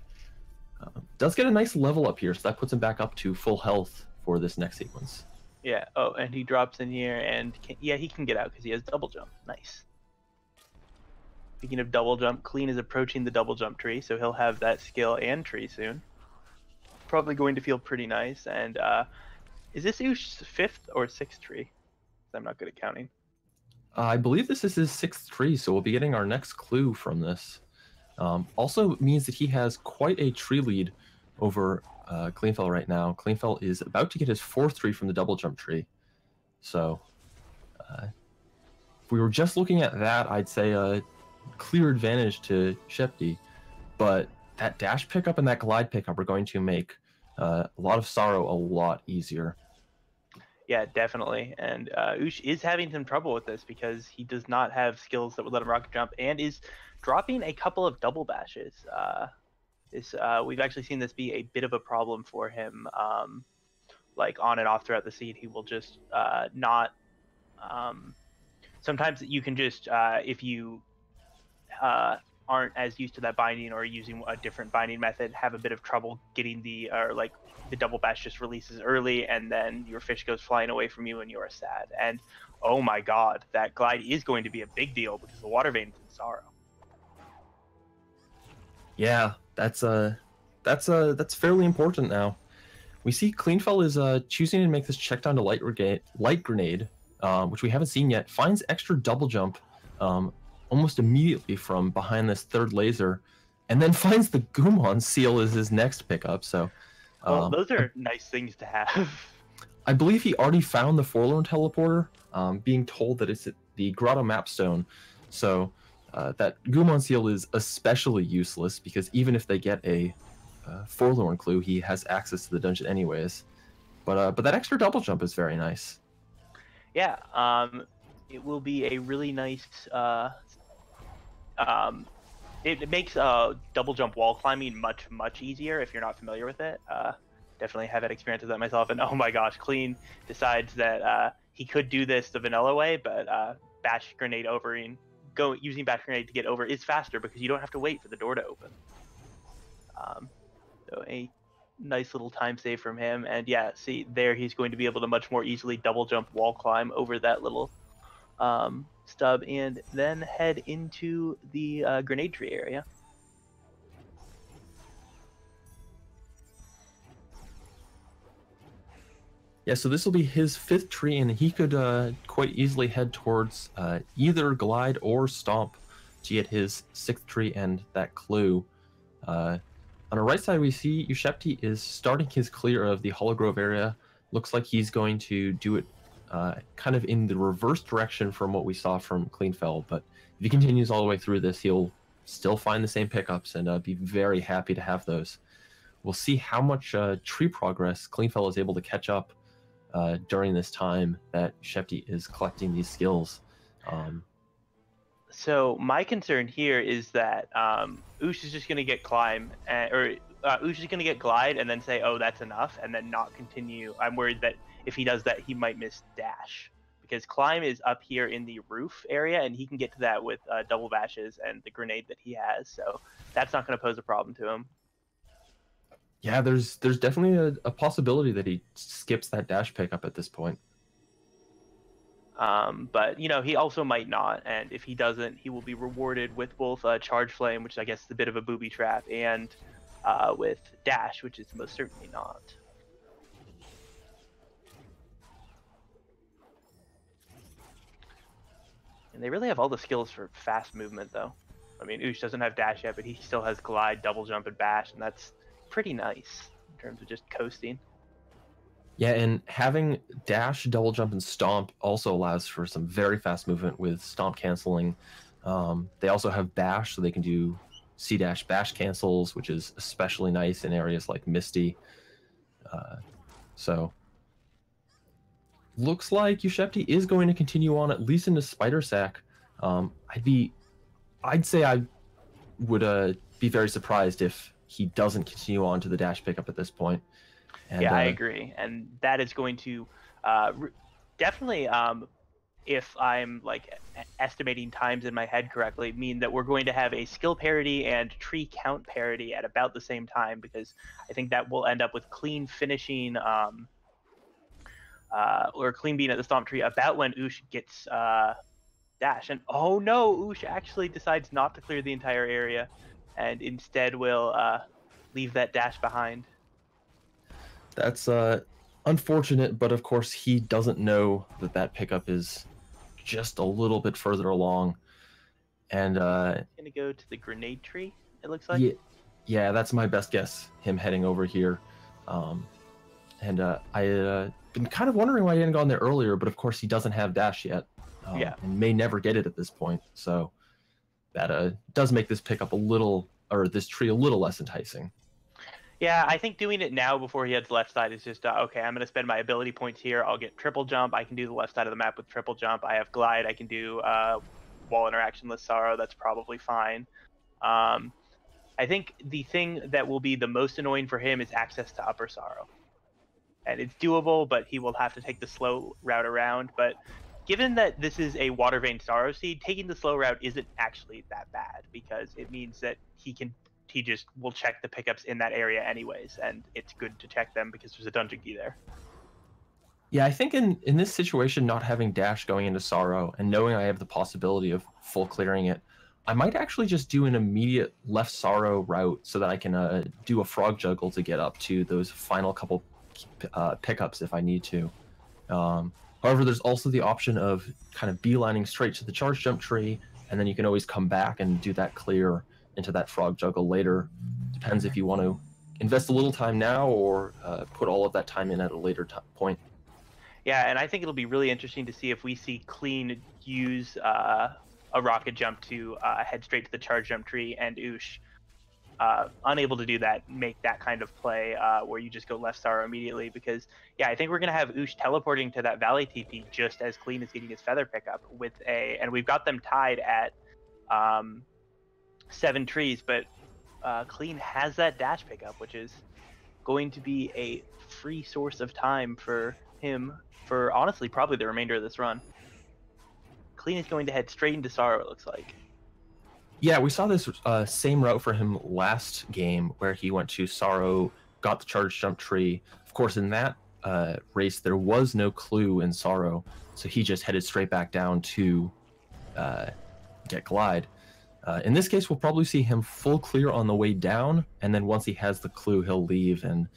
Does get a nice level up here, so that puts him back up to full health for this next sequence. Yeah. Oh, and he drops in here, and he can get out because he has double jump. Nice. Speaking of double jump, Clean is approaching the double jump tree, so he'll have that skill and tree soon. Probably going to feel pretty nice. And is this Ush's 5th or 6th tree? I'm not good at counting. I believe this is his 6th tree, so we'll be getting our next clue from this. Also means that he has quite a tree lead over Cleanfel right now. Cleanfel is about to get his 4th tree from the double jump tree. So if we were just looking at that, I'd say a clear advantage to Ushebti. But that dash pickup and that glide pickup are going to make a lot of sorrow a lot easier. Yeah, definitely. And Ush is having some trouble with this because he does not have skills that would let him rocket jump and is dropping a couple of double bashes. We've actually seen this be a bit of a problem for him, like on and off throughout the seed. He will just not. Sometimes you can just, if you aren't as used to that binding or using a different binding method, have a bit of trouble getting the double bash just releases early, and then your fish goes flying away from you, and you are sad. And oh my god, that glide is going to be a big deal because the water vein is in sorrow. Yeah, that's fairly important now. We see Cleanfel is choosing to make this check down to light grenade, which we haven't seen yet. Finds extra double jump almost immediately from behind this 3rd laser, and then finds the Gumon seal as his next pickup. So, well, those are nice things to have. I believe he already found the Forlorn teleporter, being told that it's at the Grotto Mapstone. So that Gumon seal is especially useless because even if they get a Forlorn clue, he has access to the dungeon anyways. But that extra double jump is very nice. Yeah, it will be a really nice. It makes double jump wall climbing much easier if you're not familiar with it. definitely have had experience with that myself. And oh my gosh, Clean decides that he could do this the vanilla way, but Bash Grenade overing, using Bash Grenade to get over is faster because you don't have to wait for the door to open. So a nice little time save from him. And yeah, see there, he's going to be able to much more easily double jump wall climb over that little stub and then head into the grenade tree area. Yeah, so this will be his 5th tree, and he could quite easily head towards either glide or stomp to get his 6th tree and that clue. On the right side, we see Ushebti is starting his clear of the Hollow Grove area. Looks like he's going to do it kind of in the reverse direction from what we saw from Cleanfel, but if he continues all the way through this, he'll still find the same pickups and be very happy to have those. We'll see how much tree progress Cleanfel is able to catch up during this time that Ushebti is collecting these skills. So my concern here is that Ush is just going to get climb, Ush is going to get glide and then say, oh, that's enough, and then not continue. I'm worried that if he does that, he might miss dash, because climb is up here in the roof area, and he can get to that with double bashes and the grenade that he has. So that's not going to pose a problem to him. Yeah, there's definitely a possibility that he skips that dash pickup at this point. But he also might not, and if he doesn't, he will be rewarded with both Charge Flame, which I guess is a bit of a booby trap, and with dash, which is most certainly not. And they really have all the skills for fast movement, though. I mean, Ush doesn't have dash yet, but he still has glide, double jump, and bash, and that's pretty nice in terms of just coasting. Yeah, and having dash, double jump, and stomp also allows for some very fast movement with stomp canceling. They also have bash, so they can do C-dash bash cancels, which is especially nice in areas like Misty. So looks like Ushebti is going to continue on at least into Spider Sack. I'd say I would be very surprised if he doesn't continue on to the dash pickup at this point. And, yeah, I agree, and that is going to definitely, if I'm like estimating times in my head correctly, mean that we're going to have a skill parity and tree count parity at about the same time, because I think that will end up with Clean finishing or Clean being at the stomp tree about when Ush gets dash. And oh no, Ush actually decides not to clear the entire area and instead will leave that dash behind. That's unfortunate, but of course he doesn't know that that pickup is just a little bit further along. And gonna go to the grenade tree, it looks like. Yeah, that's my best guess, him heading over here. And I been kind of wondering why he hadn't gone there earlier, but of course he doesn't have dash yet. And may never get it at this point. So that does make this pickup this tree a little less enticing. Yeah, I think doing it now before he heads left side is just, okay, I'm going to spend my ability points here. I'll get triple jump. I can do the left side of the map with triple jump. I have glide. I can do wall interactionless sorrow. That's probably fine. I think the thing that will be the most annoying for him is access to upper sorrow. And it's doable, but he will have to take the slow route around. But given that this is a water vein sorrow seed, taking the slow route isn't actually that bad, because it means that he just will check the pickups in that area anyways, and it's good to check them because there's a dungeon key there. Yeah, I think in this situation, not having dash going into sorrow and knowing I have the possibility of full clearing it, I might actually just do an immediate left sorrow route so that I can do a frog juggle to get up to those final couple pickups if I need to. However, there's also the option of kind of beelining straight to the charge jump tree, and then you can always come back and do that clear into that frog juggle later. Depends if you want to invest a little time now or put all of that time in at a later point. Yeah, and I think it'll be really interesting to see if we see Clean use a rocket jump to head straight to the charge jump tree, and Ush unable to do that, make that kind of play where you just go left sorrow immediately. Because yeah, I think we're gonna have Ush teleporting to that valley TP just as Clean is getting his feather pickup and we've got them tied at 7 trees, but Clean has that dash pickup, which is going to be a free source of time for him for honestly probably the remainder of this run. Clean is going to head straight into Sorrow, it looks like. Yeah, we saw this same route for him last game where he went to Sorrow, got the charge jump tree. Of course, in that race, there was no clue in Sorrow, so he just headed straight back down to get Glide. In this case, we'll probably see him full clear on the way down, and then once he has the clue, he'll leave and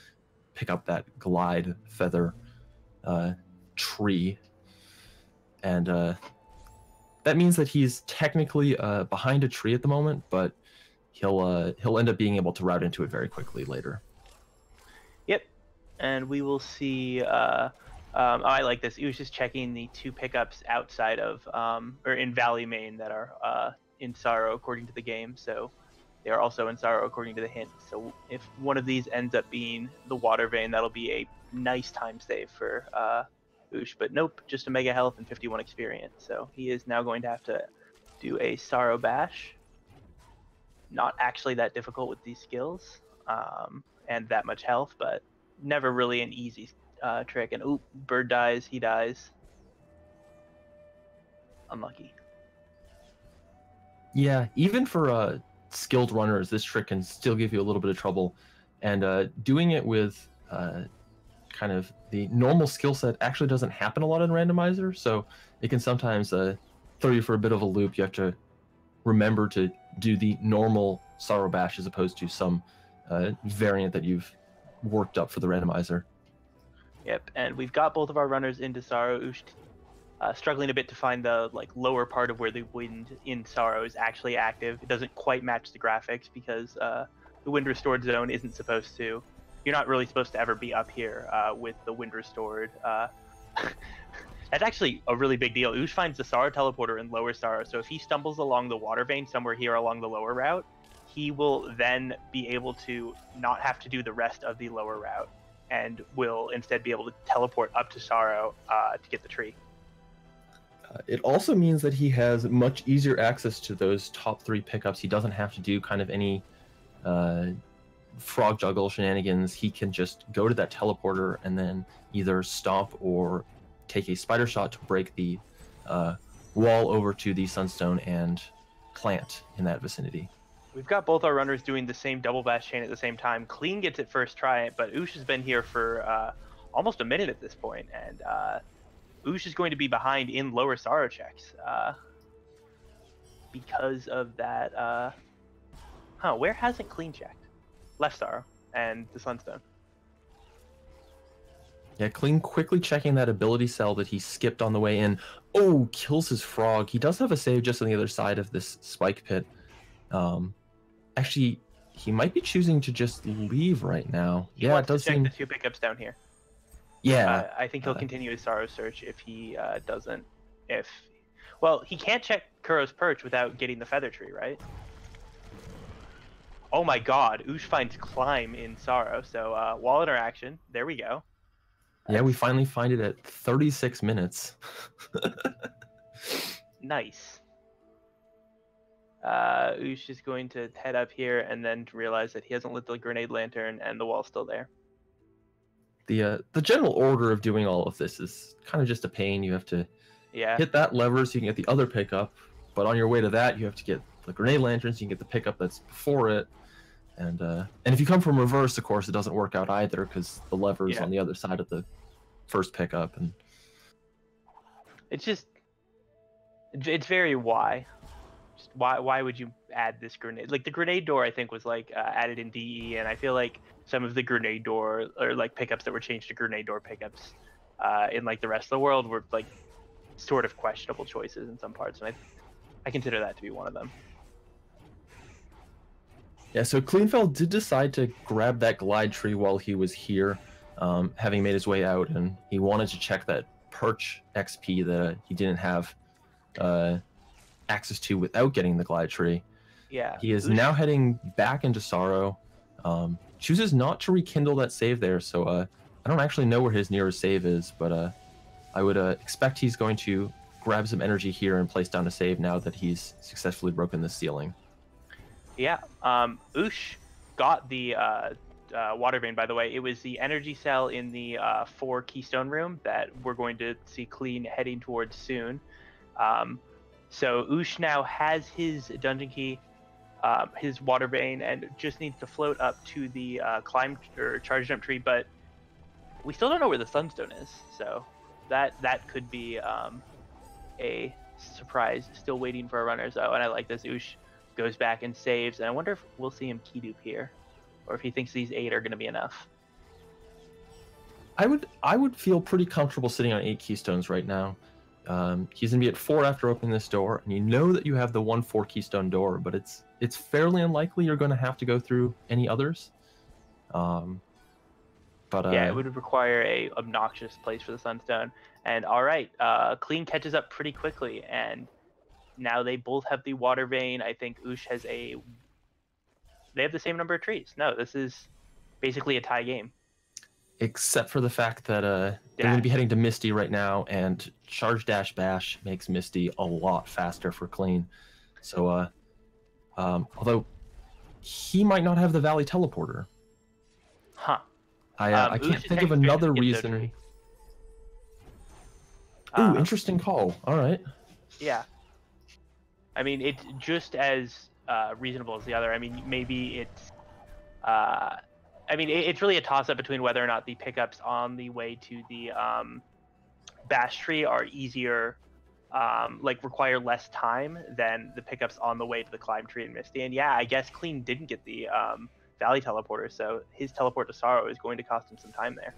pick up that Glide feather tree. And that means that he's technically behind a tree at the moment, but he'll end up being able to route into it very quickly later. Yep, and we will see. I like this. He was just checking the 2 pickups outside of or in Valley Main that are in Sorrow according to the game. So they are also in Sorrow according to the hint. So if one of these ends up being the Water Vein, that'll be a nice time save for Ush. But nope, just a Mega Health and 51 experience. So he is now going to have to do a Sorrow Bash. Not actually that difficult with these skills and that much health, but never really an easy trick. And oop, Bird dies, he dies. Unlucky. Yeah, even for skilled runners, this trick can still give you a little bit of trouble. And doing it with kind of the normal skill set actually doesn't happen a lot in Randomizer, so it can sometimes throw you for a bit of a loop. You have to remember to do the normal Sorrow Bash as opposed to some variant that you've worked up for the Randomizer. Yep, and we've got both of our runners into Sorrow. Ush struggling a bit to find the lower part of where the wind in Sorrow is actually active. It doesn't quite match the graphics because the wind restored zone isn't supposed to. You're not really supposed to ever be up here with the wind restored. That's actually a really big deal. Ush finds the Sorrow teleporter in lower Sorrow, so if he stumbles along the Water Vein somewhere here along the lower route, he will then be able to not have to do the rest of the lower route and will instead be able to teleport up to Sorrow to get the tree. It also means that he has much easier access to those top 3 pickups. He doesn't have to do kind of any frog juggle shenanigans. He can just go to that teleporter and then either stomp or take a spider shot to break the wall over to the Sunstone and plant in that vicinity. We've got both our runners doing the same double bash chain at the same time. Clean gets it first try, but Ush has been here for almost a minute at this point, and Ush is going to be behind in lower Sorrow checks because of that. Where hasn't Clean checked? Left Sorrow and the Sunstone. Yeah, Clean quickly checking that ability cell that he skipped on the way in. Oh, kills his frog. He does have a save just on the other side of this spike pit. Actually, he might be choosing to just leave right now. He yeah, wants it does to check seem. the 2 pickups down here. Yeah, I think he'll continue his Sorrow search if he doesn't. Well, he can't check Kuro's Perch without getting the Feather Tree, right? Oh my god, Ush finds Climb in Sorrow, so wall interaction, there we go. Yeah, we finally find it at 36 minutes. Nice. Ush is going to head up here and then realize that he hasn't lit the grenade lantern and the wall's still there. The general order of doing all of this is kind of just a pain. You have to hit that lever so you can get the other pickup, but on your way to that, you have to get the grenade lantern so you can get the pickup that's before it. And if you come from reverse, of course, it doesn't work out either because the lever is on the other side of the first pickup. And it's very why. Just why would you add this grenade? Like the grenade door, I think was added in DE, and I feel like some of the grenade door or pickups that were changed to grenade door pickups in the rest of the world were sort of questionable choices in some parts, and I consider that to be one of them. Yeah, so Cleanfel did decide to grab that glide tree while he was here, having made his way out, and he wanted to check that perch XP that he didn't have access to without getting the glide tree. Yeah. He is now heading back into Sorrow. Chooses not to rekindle that save there, so I don't actually know where his nearest save is, but I would expect he's going to grab some energy here and place down a save now that he's successfully broken the ceiling. Yeah, Ush got the water vein, by the way. It was the energy cell in the 4 keystone room that we're going to see Clean heading towards soon. So Ush now has his dungeon key, his water vein, and just needs to float up to the climb or charge jump tree. But we still don't know where the sunstone is, so that could be a surprise. Still waiting for our runners though, and I like this. Ush goes back and saves, and I wonder if we'll see him key dupe here, or if he thinks these 8 are going to be enough. I would feel pretty comfortable sitting on 8 keystones right now. He's gonna be at 4 after opening this door, and you know that you have the 1/4 keystone door, but it's fairly unlikely you're going to have to go through any others. Yeah, it would require a obnoxious place for the sunstone. And all right, Clean catches up pretty quickly, and now they both have the water vein. I think Ush has they have the same number of trees. No, this is basically a tie game. Except for the fact that they're going to be heading to Misty right now, and charge dash bash makes Misty a lot faster for Clean. So, although he might not have the Valley teleporter. Huh. I can't think of another reason. Ooh, interesting call. All right. Yeah. I mean, it's just as reasonable as the other. I mean, maybe it's... I mean, it's really a toss-up between whether or not the pickups on the way to the bash tree are easier, like require less time than the pickups on the way to the climb tree and Misty. And yeah, I guess Clean didn't get the Valley teleporter, so his teleport to Sorrow is going to cost him some time there.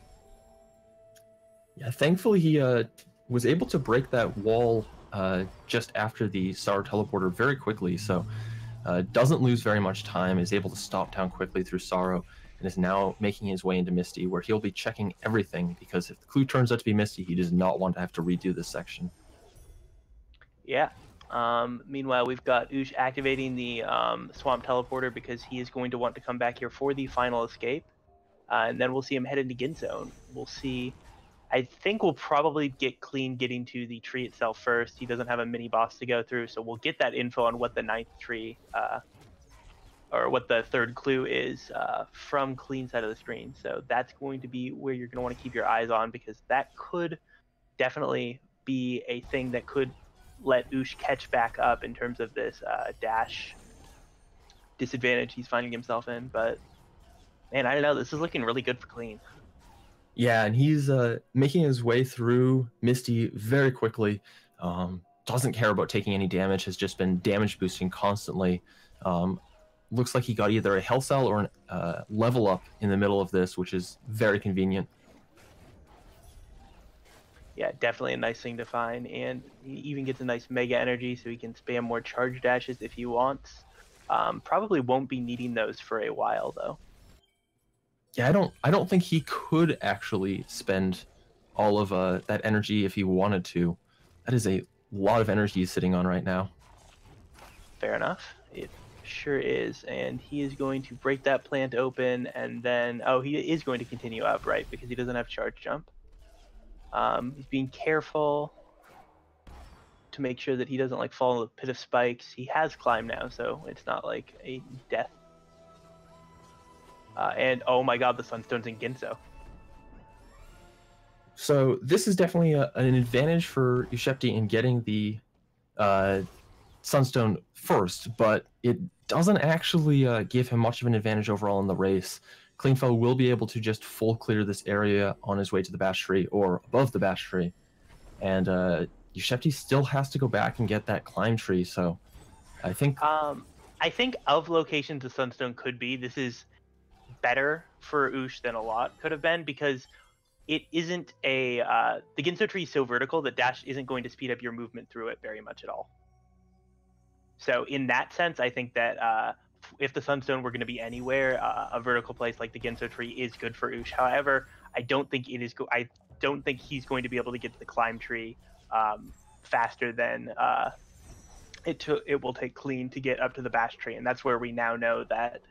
Yeah, thankfully he was able to break that wall just after the Sorrow teleporter very quickly, so doesn't lose very much time, is able to stop down quickly through Sorrow, and is now making his way into Misty, where he'll be checking everything, because if the clue turns out to be Misty, he does not want to have to redo this section. Yeah. Meanwhile, we've got Ush activating the Swamp Teleporter because he is going to want to come back here for the final escape. And then we'll see him head into Ginzone. We'll see... I think we'll probably get Clean getting to the tree itself first. He doesn't have a mini-boss to go through, so we'll get that info on what the 9th tree... or what the 3rd clue is from Clean side of the screen. So that's going to be where you're going to want to keep your eyes on, because that could definitely be a thing that could let Ush catch back up in terms of this dash disadvantage he's finding himself in. But man, I don't know, this is looking really good for Clean. Yeah, and he's making his way through Misty very quickly. Doesn't care about taking any damage, has just been damage boosting constantly. Looks like he got either a health cell or a level up in the middle of this, which is very convenient. Yeah, definitely a nice thing to find, and he even gets a nice mega energy, so he can spam more charge dashes if he wants. Probably won't be needing those for a while, though. Yeah, I don't think he could actually spend all of that energy if he wanted to. That is a lot of energy he's sitting on right now. Fair enough. It sure is, and he is going to break that plant open, and then he is going to continue up, right, because he doesn't have charge jump. He's being careful to make sure that he doesn't like fall in the pit of spikes. He has climb now, so it's not like a death. And oh my god, the Sunstone's in Ginso. So this is definitely an advantage for Ushebti in getting the Sunstone first, but it doesn't actually give him much of an advantage overall in the race. Cleanfel will be able to just full clear this area on his way to the bash tree or above the bash tree, and Ushebti still has to go back and get that climb tree. So I think of locations the Sunstone could be, this is better for Ush than a lot could have been, because it isn't a the Ginso tree is so vertical that dash isn't going to speed up your movement through it very much at all. So in that sense, I think that if the Sunstone were going to be anywhere, a vertical place like the Ginso tree is good for Ush. However, I don't think it is. I don't think he's going to be able to get to the climb tree faster than it will take Clean to get up to the bash tree, and that's where we now know that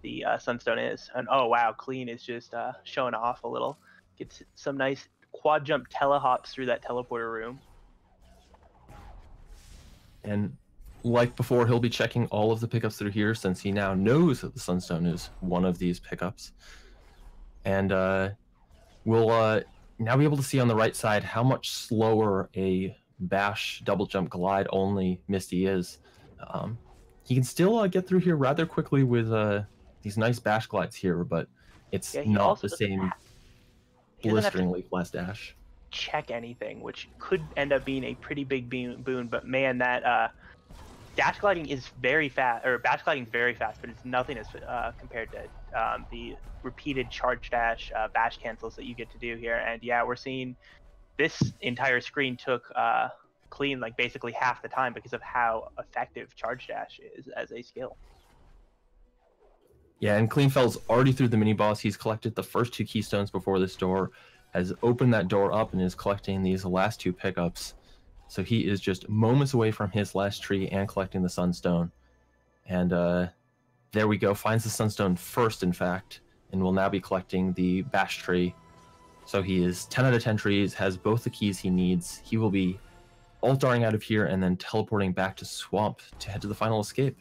the Sunstone is. And oh wow, Clean is just showing off a little. Gets some nice quad jump telehops through that teleporter room. And like before, he'll be checking all of the pickups through here, since he now knows that the Sunstone is one of these pickups. And we'll now be able to see on the right side how much slower a bash double jump glide only Misty is. He can still get through here rather quickly with these nice bash glides here, but it's Yeah, he not also the same he doesn't have to blisteringly fast dash. check anything, which could end up being a pretty big boon. But man, that dash gliding is very fast, or bash gliding is very fast, but it's nothing as compared to the repeated charge dash bash cancels that you get to do here. And yeah, we're seeing this entire screen took Clean like basically half the time because of how effective charge dash is as a skill. Yeah, and Cleanfel's already through the mini boss. He's collected the first 2 keystones before this door, has opened that door up, and is collecting these last 2 pickups. So he is just moments away from his last tree and collecting the sunstone. And there we go, finds the sunstone first, in fact, and will now be collecting the bash tree. So he is 10 out of 10 trees, has both the keys he needs. He will be alt-darting out of here and then teleporting back to Swamp to head to the final escape.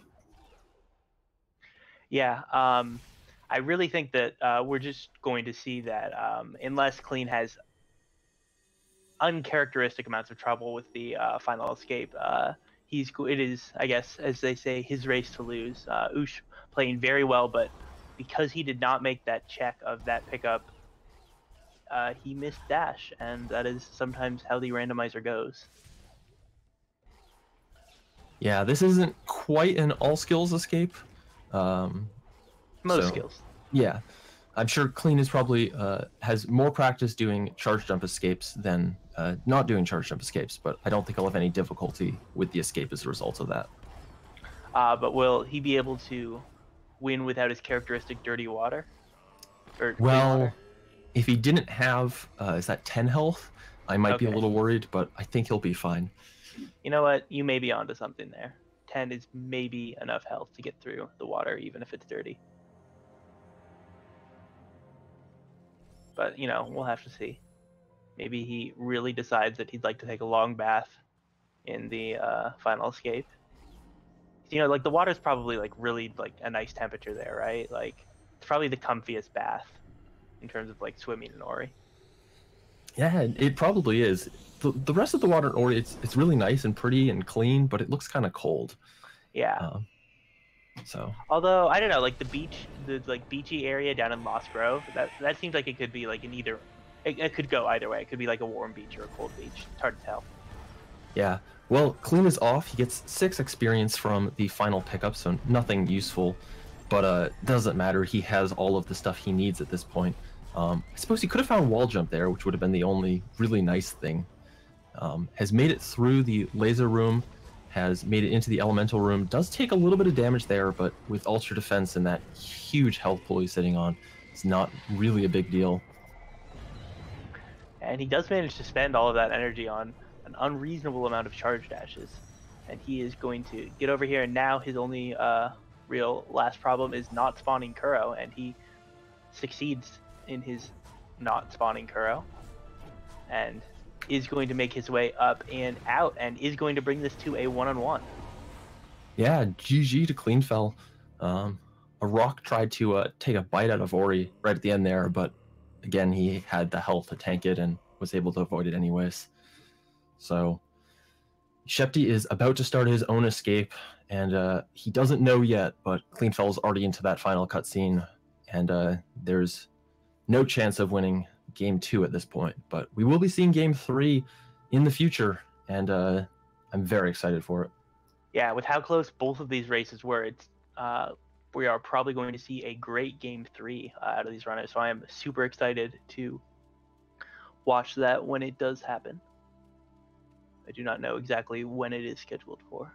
Yeah, I really think that we're just going to see that unless Clean has uncharacteristic amounts of trouble with the final escape, it is, I guess, as they say, his race to lose. Ush playing very well, but because he did not make that check of that pickup, he missed dash, and that is sometimes how the randomizer goes. Yeah, this isn't quite an all-skills escape. Most skills. Yeah, I'm sure Clean is probably has more practice doing charge jump escapes than not doing charge jump escapes, but I don't think he'll have any difficulty with the escape as a result of that. But will he be able to win without his characteristic dirty water? Or well, water? If he didn't have, is that 10 health? I might be a Okay. little worried, but I think he'll be fine. You know what? You may be onto something there. 10 is maybe enough health to get through the water, even if it's dirty. But, you know, we'll have to see. Maybe he really decides that he'd like to take a long bath in the final escape. You know, like, the water's probably, like, really, like, a nice temperature there, right? Like, it's probably the comfiest bath in terms of, like, swimming in Ori. Yeah, it probably is. The rest of the water in Ori, it's really nice and pretty and clean, but it looks kind of cold. Yeah. So. Although I don't know, like the like beachy area down in Lost Grove, that seems like it could be like it could go either way. It could be like a warm beach or a cold beach. It's hard to tell. Yeah. Well, Clean is off. He gets 6 experience from the final pickup, so nothing useful. But doesn't matter. He has all of the stuff he needs at this point. I suppose he could have found wall jump there, which would have been the only really nice thing. Has made it through the laser room, has made it into the elemental room. Does take a little bit of damage there, but with ultra defense and that huge health pool he's sitting on, it's not really a big deal. And he does manage to spend all of that energy on an unreasonable amount of charge dashes. And he is going to get over here, and now his only real last problem is not spawning Kuro, and he succeeds in his not spawning Kuro. And is going to make his way up and out, and is going to bring this to a one-on-one. Yeah, GG to Cleanfel. A rock tried to take a bite out of Ori right at the end there, but again, he had the health to tank it and was able to avoid it anyways. So Ushebti is about to start his own escape, and he doesn't know yet, but Cleanfel's already into that final cutscene, and there's no chance of winning Game 2 at this point, but we will be seeing Game 3 in the future, and I'm very excited for it. Yeah, with how close both of these races were, we are probably going to see a great Game 3 out of these runners, so I am super excited to watch that when it does happen. I do not know exactly when it is scheduled for.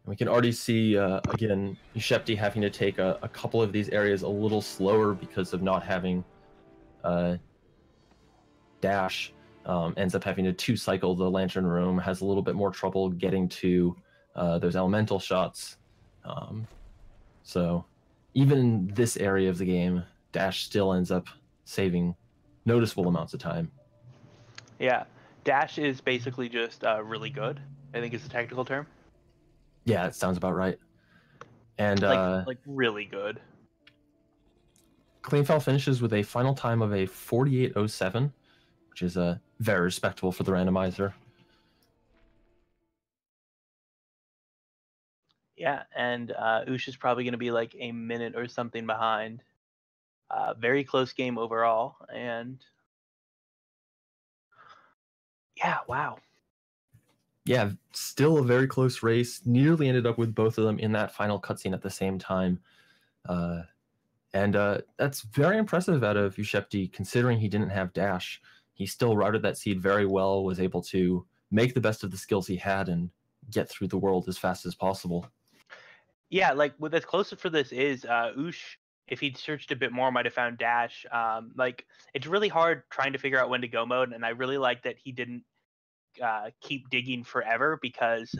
We can already see, again, Ushebti having to take a couple of these areas a little slower because of not having dash. Ends up having to 2-cycle the lantern room, has a little bit more trouble getting to those elemental shots. So even in this area of the game, dash still ends up saving noticeable amounts of time. Yeah, dash is basically just really good, I think is the technical term. Yeah, it sounds about right. And like really good. Cleanfel finishes with a final time of a 48.07, which is very respectable for the randomizer. Yeah, and Ush is probably going to be like a minute or something behind. Very close game overall, and yeah, wow. Yeah, still a very close race. Nearly ended up with both of them in that final cutscene at the same time. And that's very impressive out of Ushebti, considering he didn't have dash. He still routed that seed very well, was able to make the best of the skills he had and get through the world as fast as possible. Yeah, like what that's closest for this is Ush, if he'd searched a bit more, might have found dash. Like it's really hard trying to figure out when to go mode, and I really like that he didn't keep digging forever, because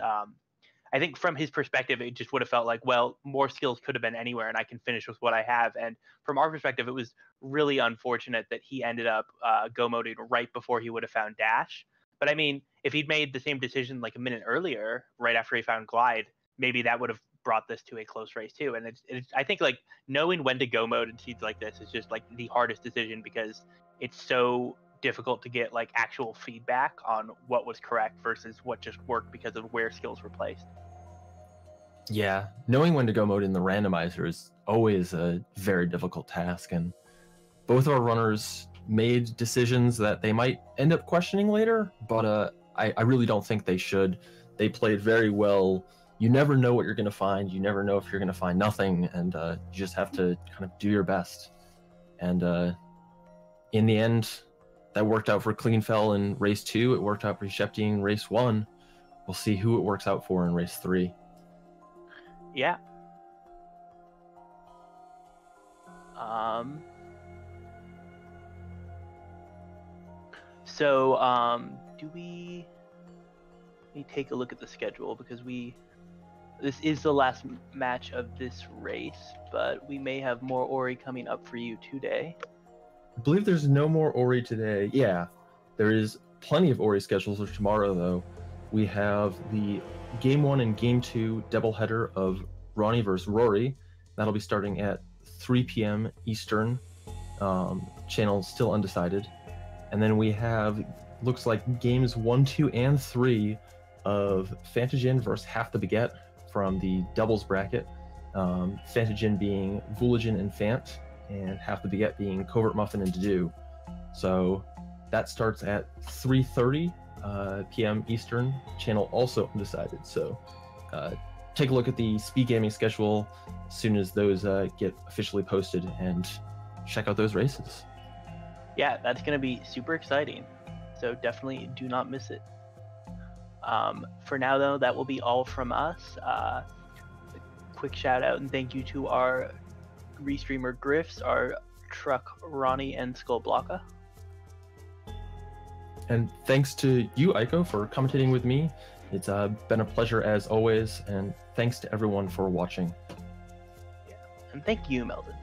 I think from his perspective, it just would have felt like, well, more skills could have been anywhere, and I can finish with what I have. And from our perspective, it was really unfortunate that he ended up go moding right before he would have found dash. But I mean, if he'd made the same decision like a minute earlier, right after he found glide, maybe that would have brought this to a close race too. And it's I think like knowing when to go mode in seeds like this is just like the hardest decision, because it's so difficult to get like actual feedback on what was correct versus what just worked because of where skills were placed. Yeah, knowing when to go mode in the randomizer is always a very difficult task, and both of our runners made decisions that they might end up questioning later, but I really don't think they should. They played very well. You never know what you're going to find. You never know if you're going to find nothing, and you just have to kind of do your best. And in the end, that worked out for Cleanfel in race 2. It worked out for Ushebti in race 1. We'll see who it works out for in race 3. Yeah. So do we let me take a look at the schedule, because this is the last match of this race, but we may have more Ori coming up for you today. I believe there's no more Ori today. Yeah, there is plenty of Ori schedules for tomorrow, though. We have the Game 1 and Game 2 doubleheader of Ronnie versus Rory. That'll be starting at 3 p.m. Eastern. Channel still undecided. And then we have, looks like games 1, 2, and 3 of Fantagen versus Half the Baguette from the doubles bracket. Fantagen being Vooligen and Fant, and Half the Baguette being Covert Muffin and Dedu. So that starts at 3:30 p.m. Eastern. Channel also undecided. So take a look at the Speed Gaming schedule as soon as those get officially posted, and check out those races. Yeah, that's going to be super exciting. So definitely do not miss it. For now, though, that will be all from us. Quick shout out and thank you to our restreamer Griffs, our truck Ronnie, and Skull Blocka. And thanks to you, Aiko, for commentating with me. It's been a pleasure as always, and thanks to everyone for watching. Yeah, and thank you, Meldon.